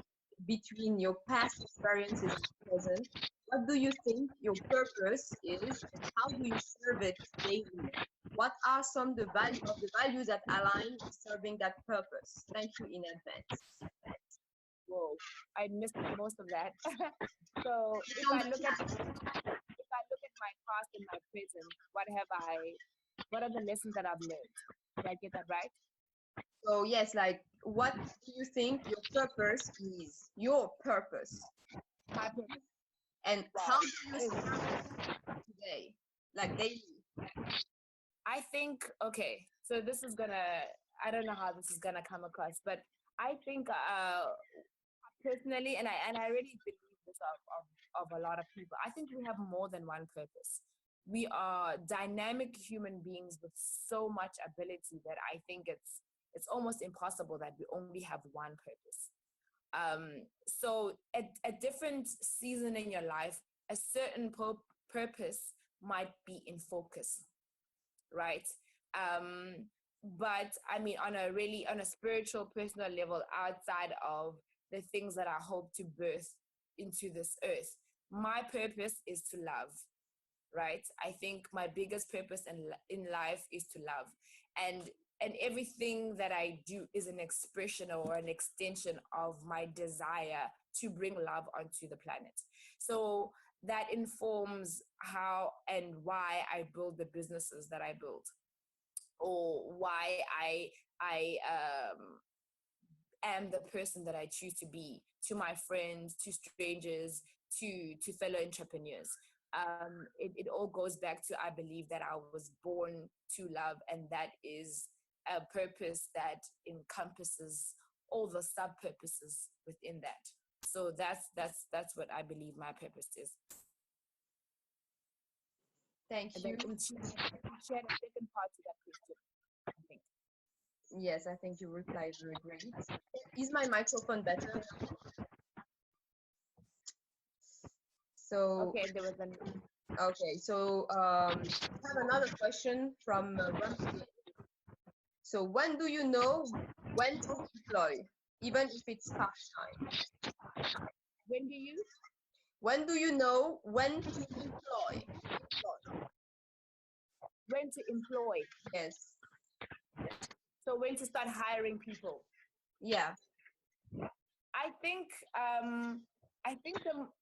between your past experiences and present, what do you think your purpose is, and how do you serve it daily? What are some of the values that align with serving that purpose? Thank you in advance. Whoa, I missed most of that. So if I look at my past and my present, what are the lessons that I've learned? Did I get that right? So yes, like, what do you think your purpose is? Your purpose. My purpose. And how do you serve it today? Like daily? I think, okay, so I don't know how this is gonna come across, but I think personally, and I really believe this of a lot of people, I think we have more than one purpose. We are dynamic human beings with so much ability that I think it's almost impossible that we only have one purpose. So at different season in your life, a certain purpose might be in focus, right? But I mean, on a spiritual, personal level, outside of the things that I hope to birth into this earth, my purpose is to love, right? I think my biggest purpose in life is to love. And everything that I do is an expression or an extension of my desire to bring love onto the planet. So that informs how and why I build the businesses that I build, or why I am the person that I choose to be to my friends, to strangers, to fellow entrepreneurs. It all goes back to, I believe that I was born to love, and that is a purpose that encompasses all the sub purposes within that. So that's what I believe my purpose is. Thank And you. then she had a second part to that question, I think. Yes, I think you replied very great. Is my microphone better? So Okay, there was an okay, so I have another question from Ramsey. So when do you know when to employ, even if it's part-time? when do you When do you know when to employ? when to employ? Yes. So when to start hiring people? Yeah. I think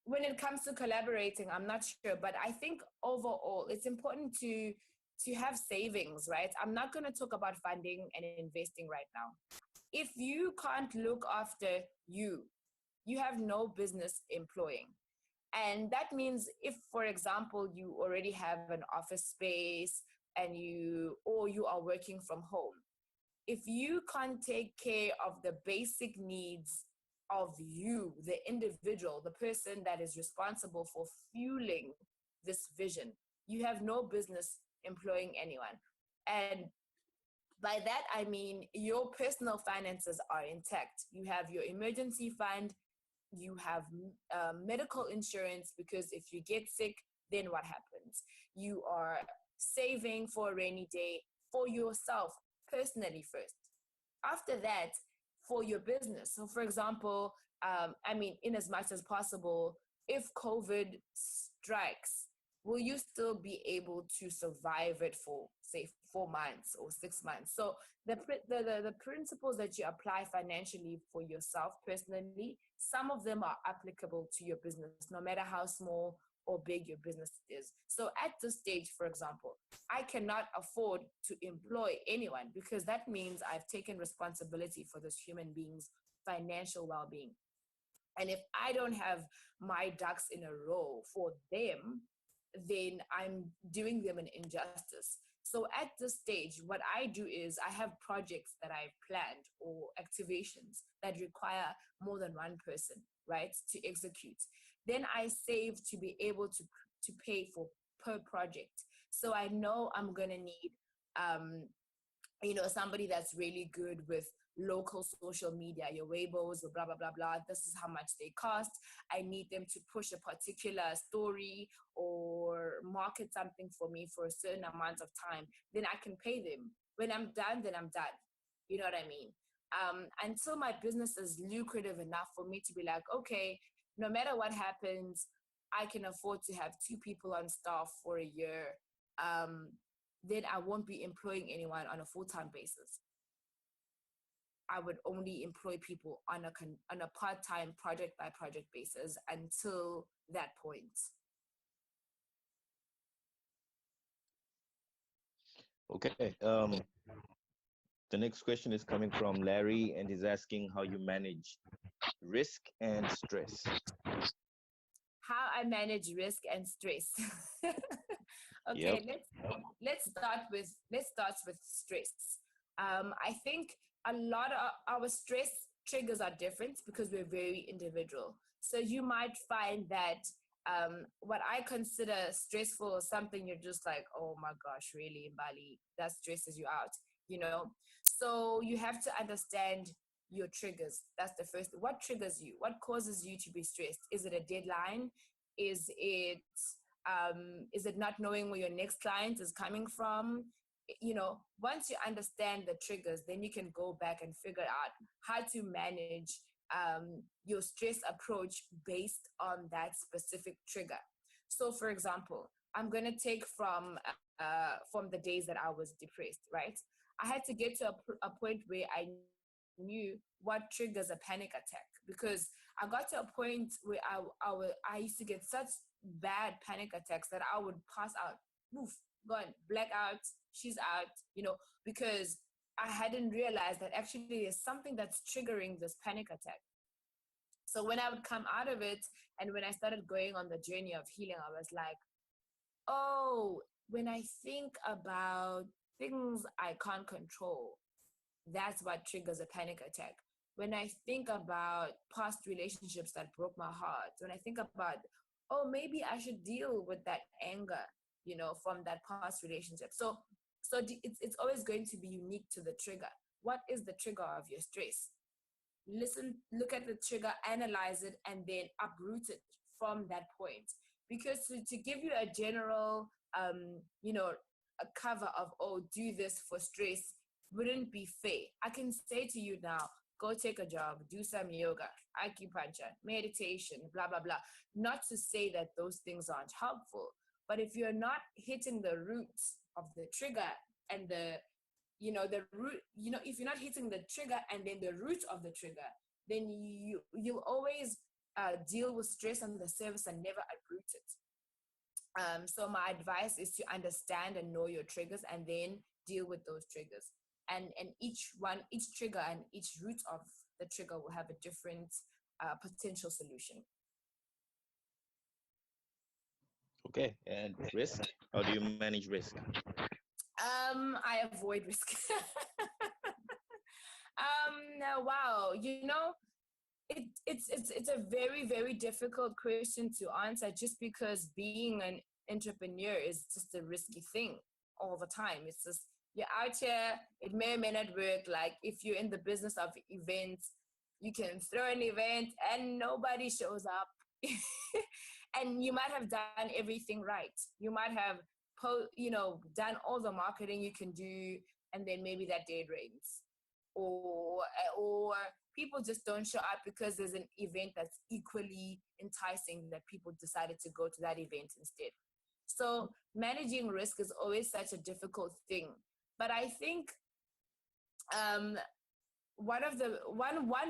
when it comes to collaborating, I'm not sure, but I think overall it's important to have savings, right? I'm not going to talk about funding and investing right now. If you can't look after you have no business employing. And that means if, for example, you already have an office space and you are working from home, if you can't take care of the basic needs of you, the individual, the person that is responsible for fueling this vision, you have no business employing anyone. And by that, I mean your personal finances are intact. You have your emergency fund, you have medical insurance, because if you get sick, then what happens? You are saving for a rainy day for yourself personally first. After that, for your business. So, for example, I mean, in as much as possible, if COVID strikes, will you still be able to survive it for, say, 4 months or 6 months? So the principles that you apply financially for yourself personally, some of them are applicable to your business, no matter how small or big your business is. So at this stage, for example, I cannot afford to employ anyone, because that means I've taken responsibility for this human being's financial well-being. And if I don't have my ducks in a row for them, then I'm doing them an injustice. So at this stage, what I do is I have projects that I've planned, or activations that require more than one person, right, to execute. Then I save to be able to pay for per project. So I know I'm gonna need somebody that's really good with local social media, your Weibos or blah, blah, blah, blah. This is how much they cost. I need them to push a particular story or market something for me for a certain amount of time. Then I can pay them. When I'm done, then I'm done. You know what I mean? Until my business is lucrative enough for me to be like, okay, no matter what happens, I can afford to have 2 people on staff for a year. Then I won't be employing anyone on a full-time basis. I would only employ people on a part-time, project-by-project basis until that point. Okay. The next question is coming from Larry, and he's asking how you manage risk and stress. How I manage risk and stress. Okay, Yep. let's start with stress. I think a lot of our stress triggers are different because we're very individual. So you might find that what I consider stressful is something you're just like, oh my gosh, really, Mbali, that stresses you out, you know? So you have to understand your triggers. That's the first. What triggers you? What causes you to be stressed? Is it a deadline? Is it not knowing where your next client is coming from? Once you understand the triggers, then you can go back and figure out how to manage your stress approach based on that specific trigger. So, for example, I'm going to take from the days that I was depressed, right? I had to get to a point where I knew what triggers a panic attack, because I got to a point where I used to get such bad panic attacks that I would pass out, poof, gone, black out, she's out, because I hadn't realized that actually there's something that's triggering this panic attack. So when I would come out of it and when I started going on the journey of healing, I was like, oh, when I think about things I can't control, that's what triggers a panic attack. When I think about past relationships that broke my heart, when I think about, oh, maybe I should deal with that anger, from that past relationship. So it's always going to be unique to the trigger. What is the trigger of your stress? Look at the trigger, analyze it, and then uproot it from that point. Because to give you a general, a cover of, oh, do this for stress wouldn't be fair. I can say to you now, go take a job, do some yoga, acupuncture, meditation, blah, blah, blah. Not to say that those things aren't helpful, but if you're not hitting the roots of the trigger and the root, if you're not hitting the trigger and then the root of the trigger, then you'll always deal with stress on the surface and never uproot it. So my advice is to understand and know your triggers and then deal with those triggers. And each trigger and each root of the trigger will have a different potential solution. Okay, and risk? How do you manage risk? I avoid risk. Wow, it's a very, very difficult question to answer, just because being an entrepreneur is just a risky thing all the time. It's just, you're out here, it may or may not work. Like if you're in the business of events, you can throw an event and nobody shows up. And you might have done everything right. You might have done all the marketing you can do, and then maybe that day it rains, or people just don't show up because there's an event that's equally enticing that people decided to go to that event instead. So managing risk is always such a difficult thing. But I think one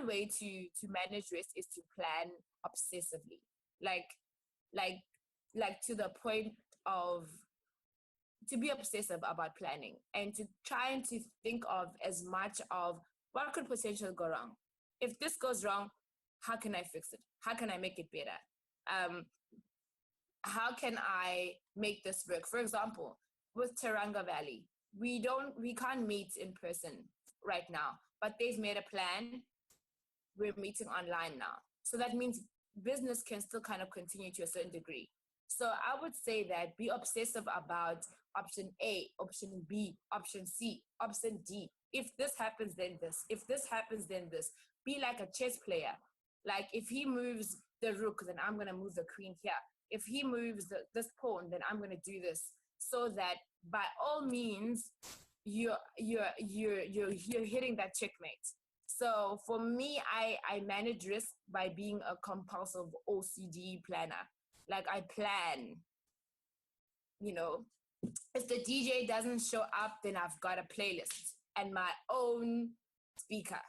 way to manage risk is to plan obsessively, like to the point of to be obsessive about planning and to try to think of as much of what could potentially go wrong. If this goes wrong, how can I fix it? How can I make it better? How can I make this work? For example, with Teranga Valley, we can't meet in person right now, but they've made a plan. We're meeting online now. So that means business can still kind of continue to a certain degree. So I would say that be obsessive about option A, option B, option C, option D. If this happens, then this. If this happens, then this. Be like a chess player. Like if he moves the rook, then I'm going to move the queen here. If he moves this pawn, then I'm going to do this. So that by all means, you're hitting that checkmate. So for me, I manage risk by being a compulsive OCD planner. Like I plan, if the DJ doesn't show up, then I've got a playlist and my own speaker,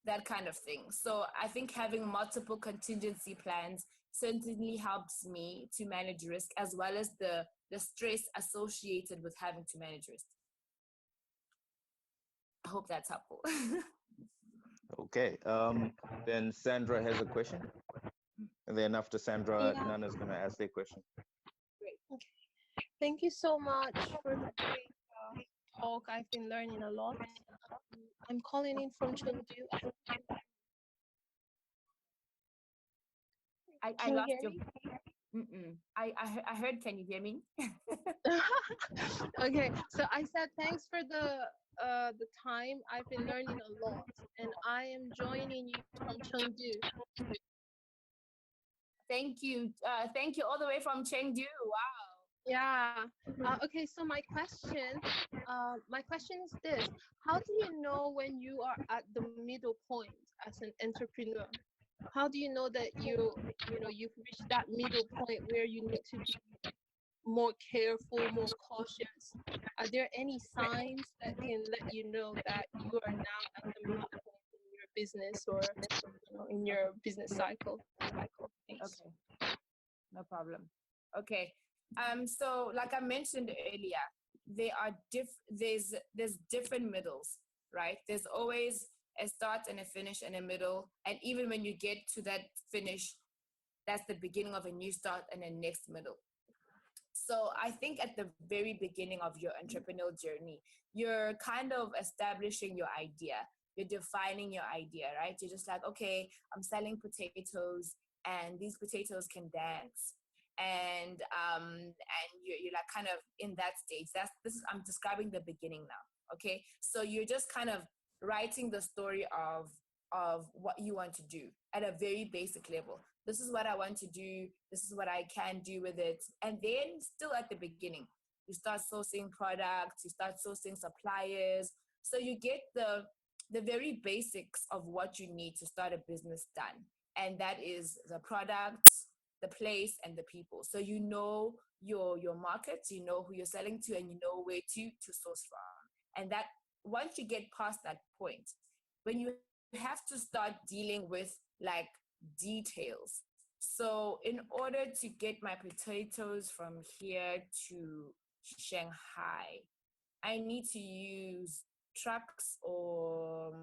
that kind of thing. So I think having multiple contingency plans certainly helps me to manage risk, as well as the stress associated with having to manage risk. I hope that's helpful. Okay, then Sandra has a question. And then after Sandra, Nana's going to ask their question. Great. Okay. Thank you so much for the great talk. I've been learning a lot. I'm calling in from Chengdu. I lost you. I heard, can you hear me? Okay, so I said thanks for the the time, I've been learning a lot, and I am joining you from Chengdu. Thank you. Thank you all the way from Chengdu. Wow. Yeah. Okay. So my question is this: how do you know when you are at the middle point as an entrepreneur? How do you know that you've reached that middle point where you need to be more careful, more cautious? Are there any signs that can let you know that you are now at the middle point in your business or in your business cycle? Thanks. Okay. No problem. Okay. So like I mentioned earlier, there's different middles, right? There's always a start and a finish and a middle. And even when you get to that finish, that's the beginning of a new start and a next middle. So I think at the very beginning of your entrepreneurial journey, you're kind of establishing your idea. You're defining your idea, right? You're just like, okay, I'm selling potatoes, and these potatoes can dance. And you're like kind of in that stage. I'm describing the beginning now. Okay. So you're just kind of writing the story of what you want to do at a very basic level. This is what I want to do. This is what I can do with it. And then still at the beginning, you start sourcing products, you start sourcing suppliers. So you get the very basics of what you need to start a business done. And that is the products, the place, and the people. So you know your markets, you know who you're selling to, and you know where to source from. And that once you get past that point, when you have to start dealing with like details. So in order to get my potatoes from here to Shanghai, I need to use trucks or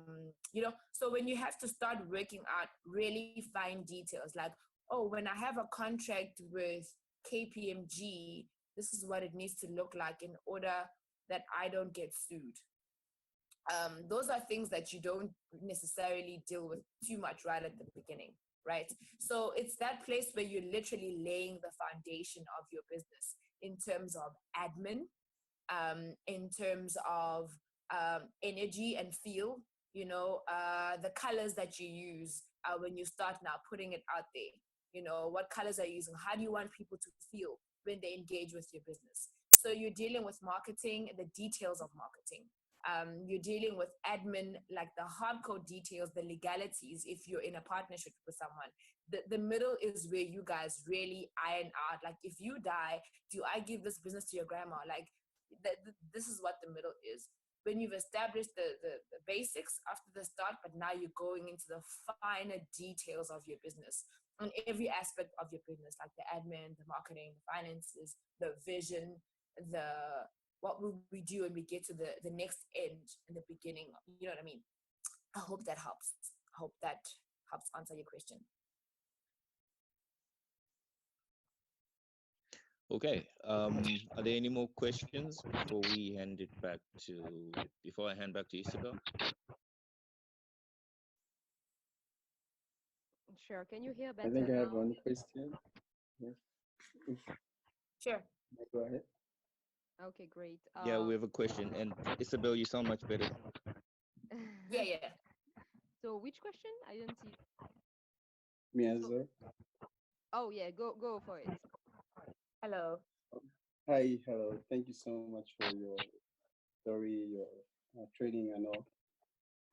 so when you have to start working out really fine details, like, oh, when I have a contract with KPMG, this is what it needs to look like in order that I don't get sued. Those are things that you don't necessarily deal with too much right at the beginning, right? So it's that place where you're literally laying the foundation of your business in terms of admin, in terms of energy and feel, the colors that you use when you start now putting it out there. What colors are you using? How do you want people to feel when they engage with your business? So you're dealing with marketing, the details of marketing. You're dealing with admin, like the hardcore details, the legalities, if you're in a partnership with someone. The middle is where you guys really iron out. Like, if you die, do I give this business to your grandma? Like, this is what the middle is. When you've established the basics after the start, but now you're going into the finer details of your business on every aspect of your business, like the admin, the marketing, the finances, the vision, what will we do when we get to the next end in the beginning? You know what I mean? I hope that helps. I hope that helps answer your question. Okay. Are there any more questions before I hand back to Isabel? Sure. Can you hear better I think I have now? one question. Yes. Sure. Go ahead. Okay, great. Yeah, we have a question. And Isabel, you sound much better. Yeah. So which question? I didn't see. Me answer. Oh yeah, go for it. Hello. Hi, hello. Thank you so much for your story, your training and all.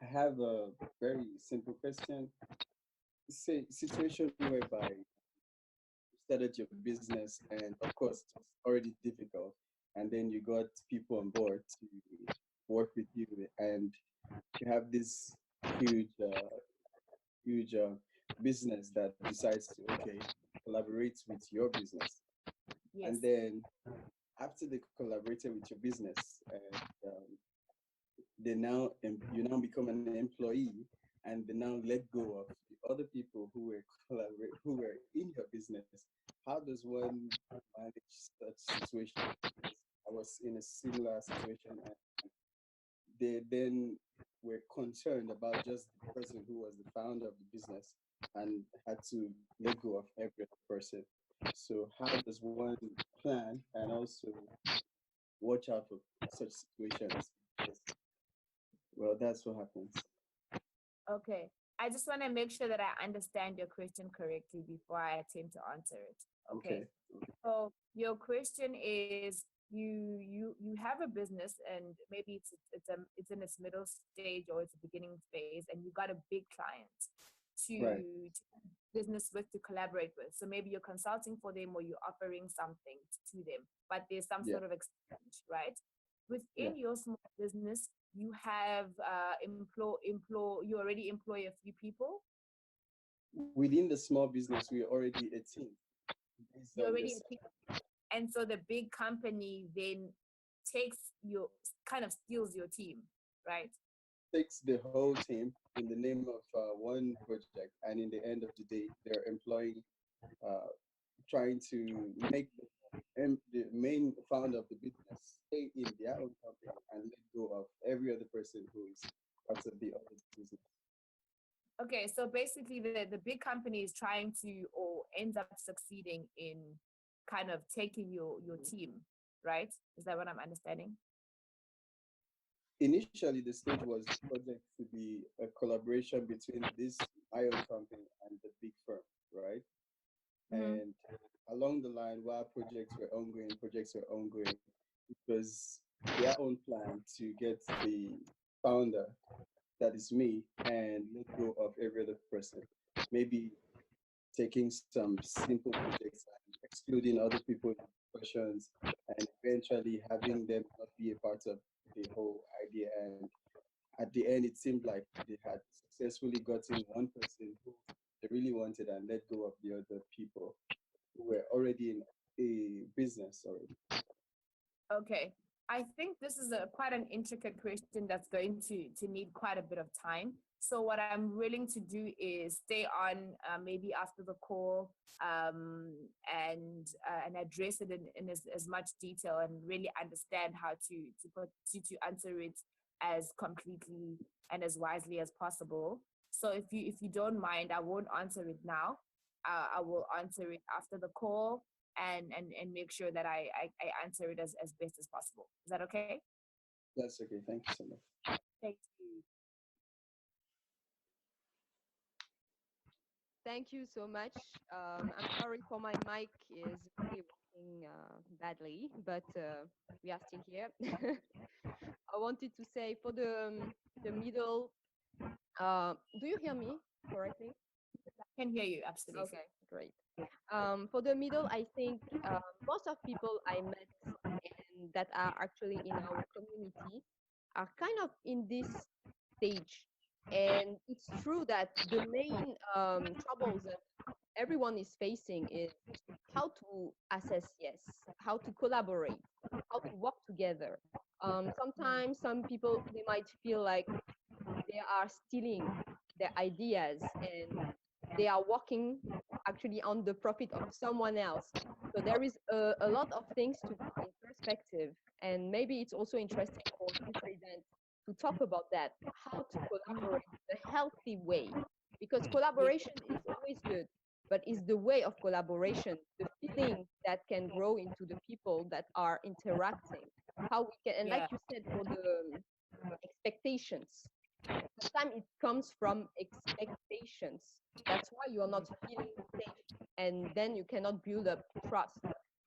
I have a very simple question. Say situation whereby you started your business and of course it's already difficult, and then you got people on board to work with you, and you have this huge business that decides to collaborate with your business. Yes. And then after they collaborated with your business, and you now become an employee, and they now let go of the other people who were in your business. How does one manage such situation? I was in a similar situation, and they then were concerned about just the person who was the founder of the business and had to let go of every other person. So how does one plan and also watch out for such situations? Well, that's what happens. Okay. I just want to make sure that I understand your question correctly before I attempt to answer it. Okay. Okay. So your question is you have a business and maybe it's in its middle stage or it's a beginning phase and you got a big client Right. to business with to collaborate with. So maybe you're consulting for them or you're offering something to them, but there's some Yeah. sort of exchange, right? Yeah. Within your small business, you have you already employ a few people. Within the small business, we're already a team. Based You're on already this, a team. And so the big company then takes your kind of steals your team, right? takes the whole team in the name of one project, and in the end of the day, they're employing, uh, trying to make the main founder of the business stay in their own company and let go of every other person who is part of the other business. Okay, so basically the big company is trying to or ends up succeeding in kind of taking your team, right? Is that what I'm understanding? Initially, the stage was the project to be a collaboration between this iron company and the big firm, right? Mm-hmm. And along the line, while projects were ongoing, it was their own plan to get the founder, that is me, and let go of every other person. Maybe taking some simple projects and excluding other people's questions, and eventually having them not be a part of the whole idea. And at the end, it seemed like they had successfully gotten one person who they really wanted and let go of the other people who were already in a business already. Okay. I think this is a quite an intricate question that's going to need quite a bit of time. So what I'm willing to do is stay on maybe after the call and address it in as much detail and really understand how to answer it as completely and as wisely as possible. So if you don't mind, I won't answer it now. I will answer it after the call and make sure that I answer it as best as possible. Is that okay? That's okay. Thank you so much. Thank you. Thank you so much. I'm sorry for my mic is really working badly, but we are still here. I wanted to say for the middle, do you hear me correctly? I can hear you absolutely. Okay, great. For the middle, I think most of people I met and that are actually in our community are kind of in this stage. And it's true that the main troubles that everyone is facing is how to assess yes, how to collaborate, how to work together. Sometimes some people they might feel like they are stealing their ideas and they are working actually on the profit of someone else. So there is a lot of things to put in perspective, and maybe it's also interesting for you, President, to talk about that, how to collaborate in a healthy way, because collaboration is always good, but it's the way of collaboration, the feeling that can grow into the people that are interacting, how we can, and like Yeah. you said, for the expectations. Sometimes it comes from expectations. That's why you are not feeling safe, and then you cannot build up trust.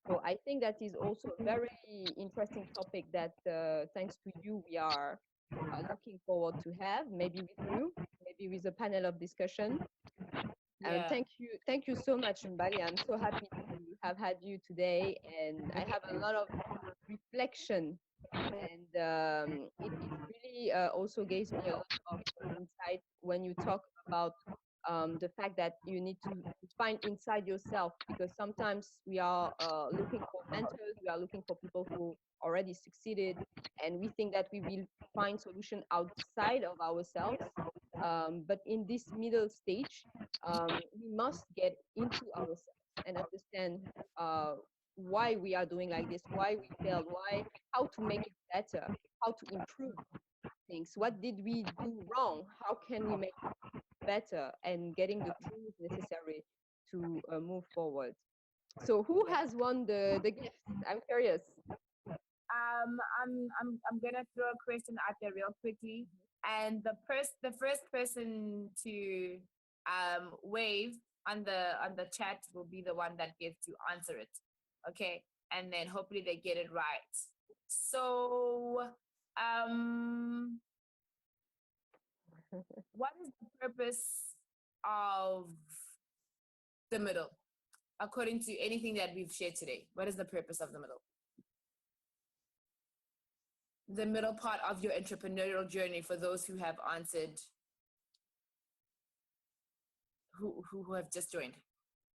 So I think that is also a very interesting topic that, thanks to you, we are looking forward to have, maybe with you, maybe with a panel of discussion. And Yeah. thank you so much, Mbali. I'm so happy to have had you today, and I have a lot of reflection, and it really also gives me a lot of insight when you talk about the fact that you need to find inside yourself, because sometimes we are looking for mentors, we are looking for people who already succeeded, and we think that we will find solution outside of ourselves. But in this middle stage, we must get into ourselves and understand why we are doing like this, why we failed, why, how to make it better, how to improve things, what did we do wrong, how can we make it better, and getting the tools necessary to move forward. So who has won the gift? I'm curious. I'm gonna throw a question out there real quickly. and the first person to wave on the chat will be the one that gets to answer it. Okay, and then hopefully they get it right. So, what is the purpose of the middle, according to anything that we've shared today? What is the purpose of the middle? The middle part of your entrepreneurial journey, for those who have answered, who have just joined.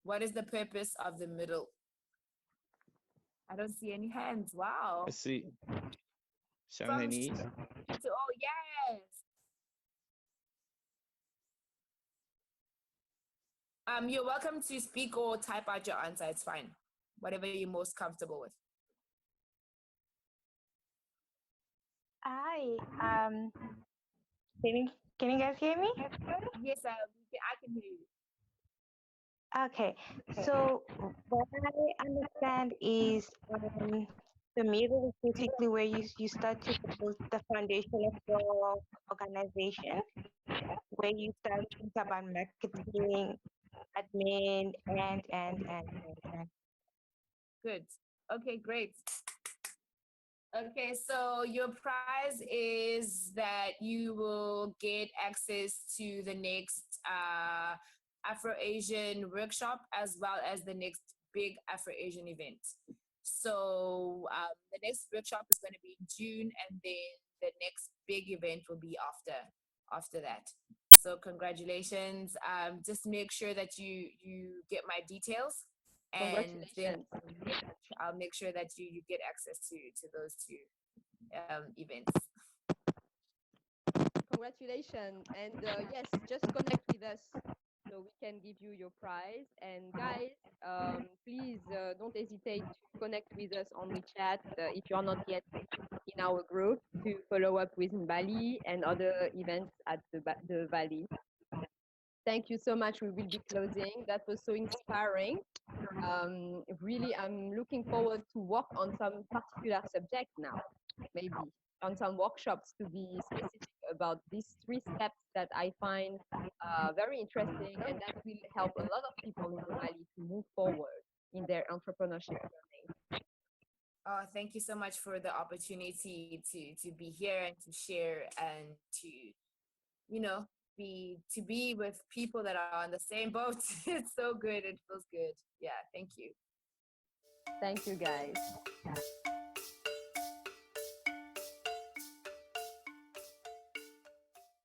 What is the purpose of the middle? I don't see any hands. Wow. I see. From Shanghainese. oh, yes. You're welcome to speak or type out your answer. It's fine. Whatever you're most comfortable with. Hi. Can you guys hear me? Yes, I can hear you. Okay. So what I understand is the middle is basically where you start to build the foundation of your organization, where you start to think about marketing, admin, and. Good. Okay, great. Okay, so your prize is that you will get access to the next AfroAsian workshop, as well as the next big AfroAsian event. So the next workshop is going to be in June, and then the next big event will be after that. So congratulations. Just make sure that you get my details, and then I'll make sure that you get access to those two events. Congratulations. And yes, just connect with us so we can give you your prize. And guys, please don't hesitate to connect with us on WeChat if you're not yet in our group, to follow up with Mbali and other events at the Valley. Thank you so much. We will be closing. That was so inspiring. Really, I'm looking forward to work on some particular subject now, maybe on some workshops to be specific about these 3 steps that I find very interesting, and that will help a lot of people in Mali to move forward in their entrepreneurship journey. Oh, thank you so much for the opportunity to be here and to share and to, be with people that are on the same boat. It's so good. It feels good. Yeah, thank you. Thank you, guys.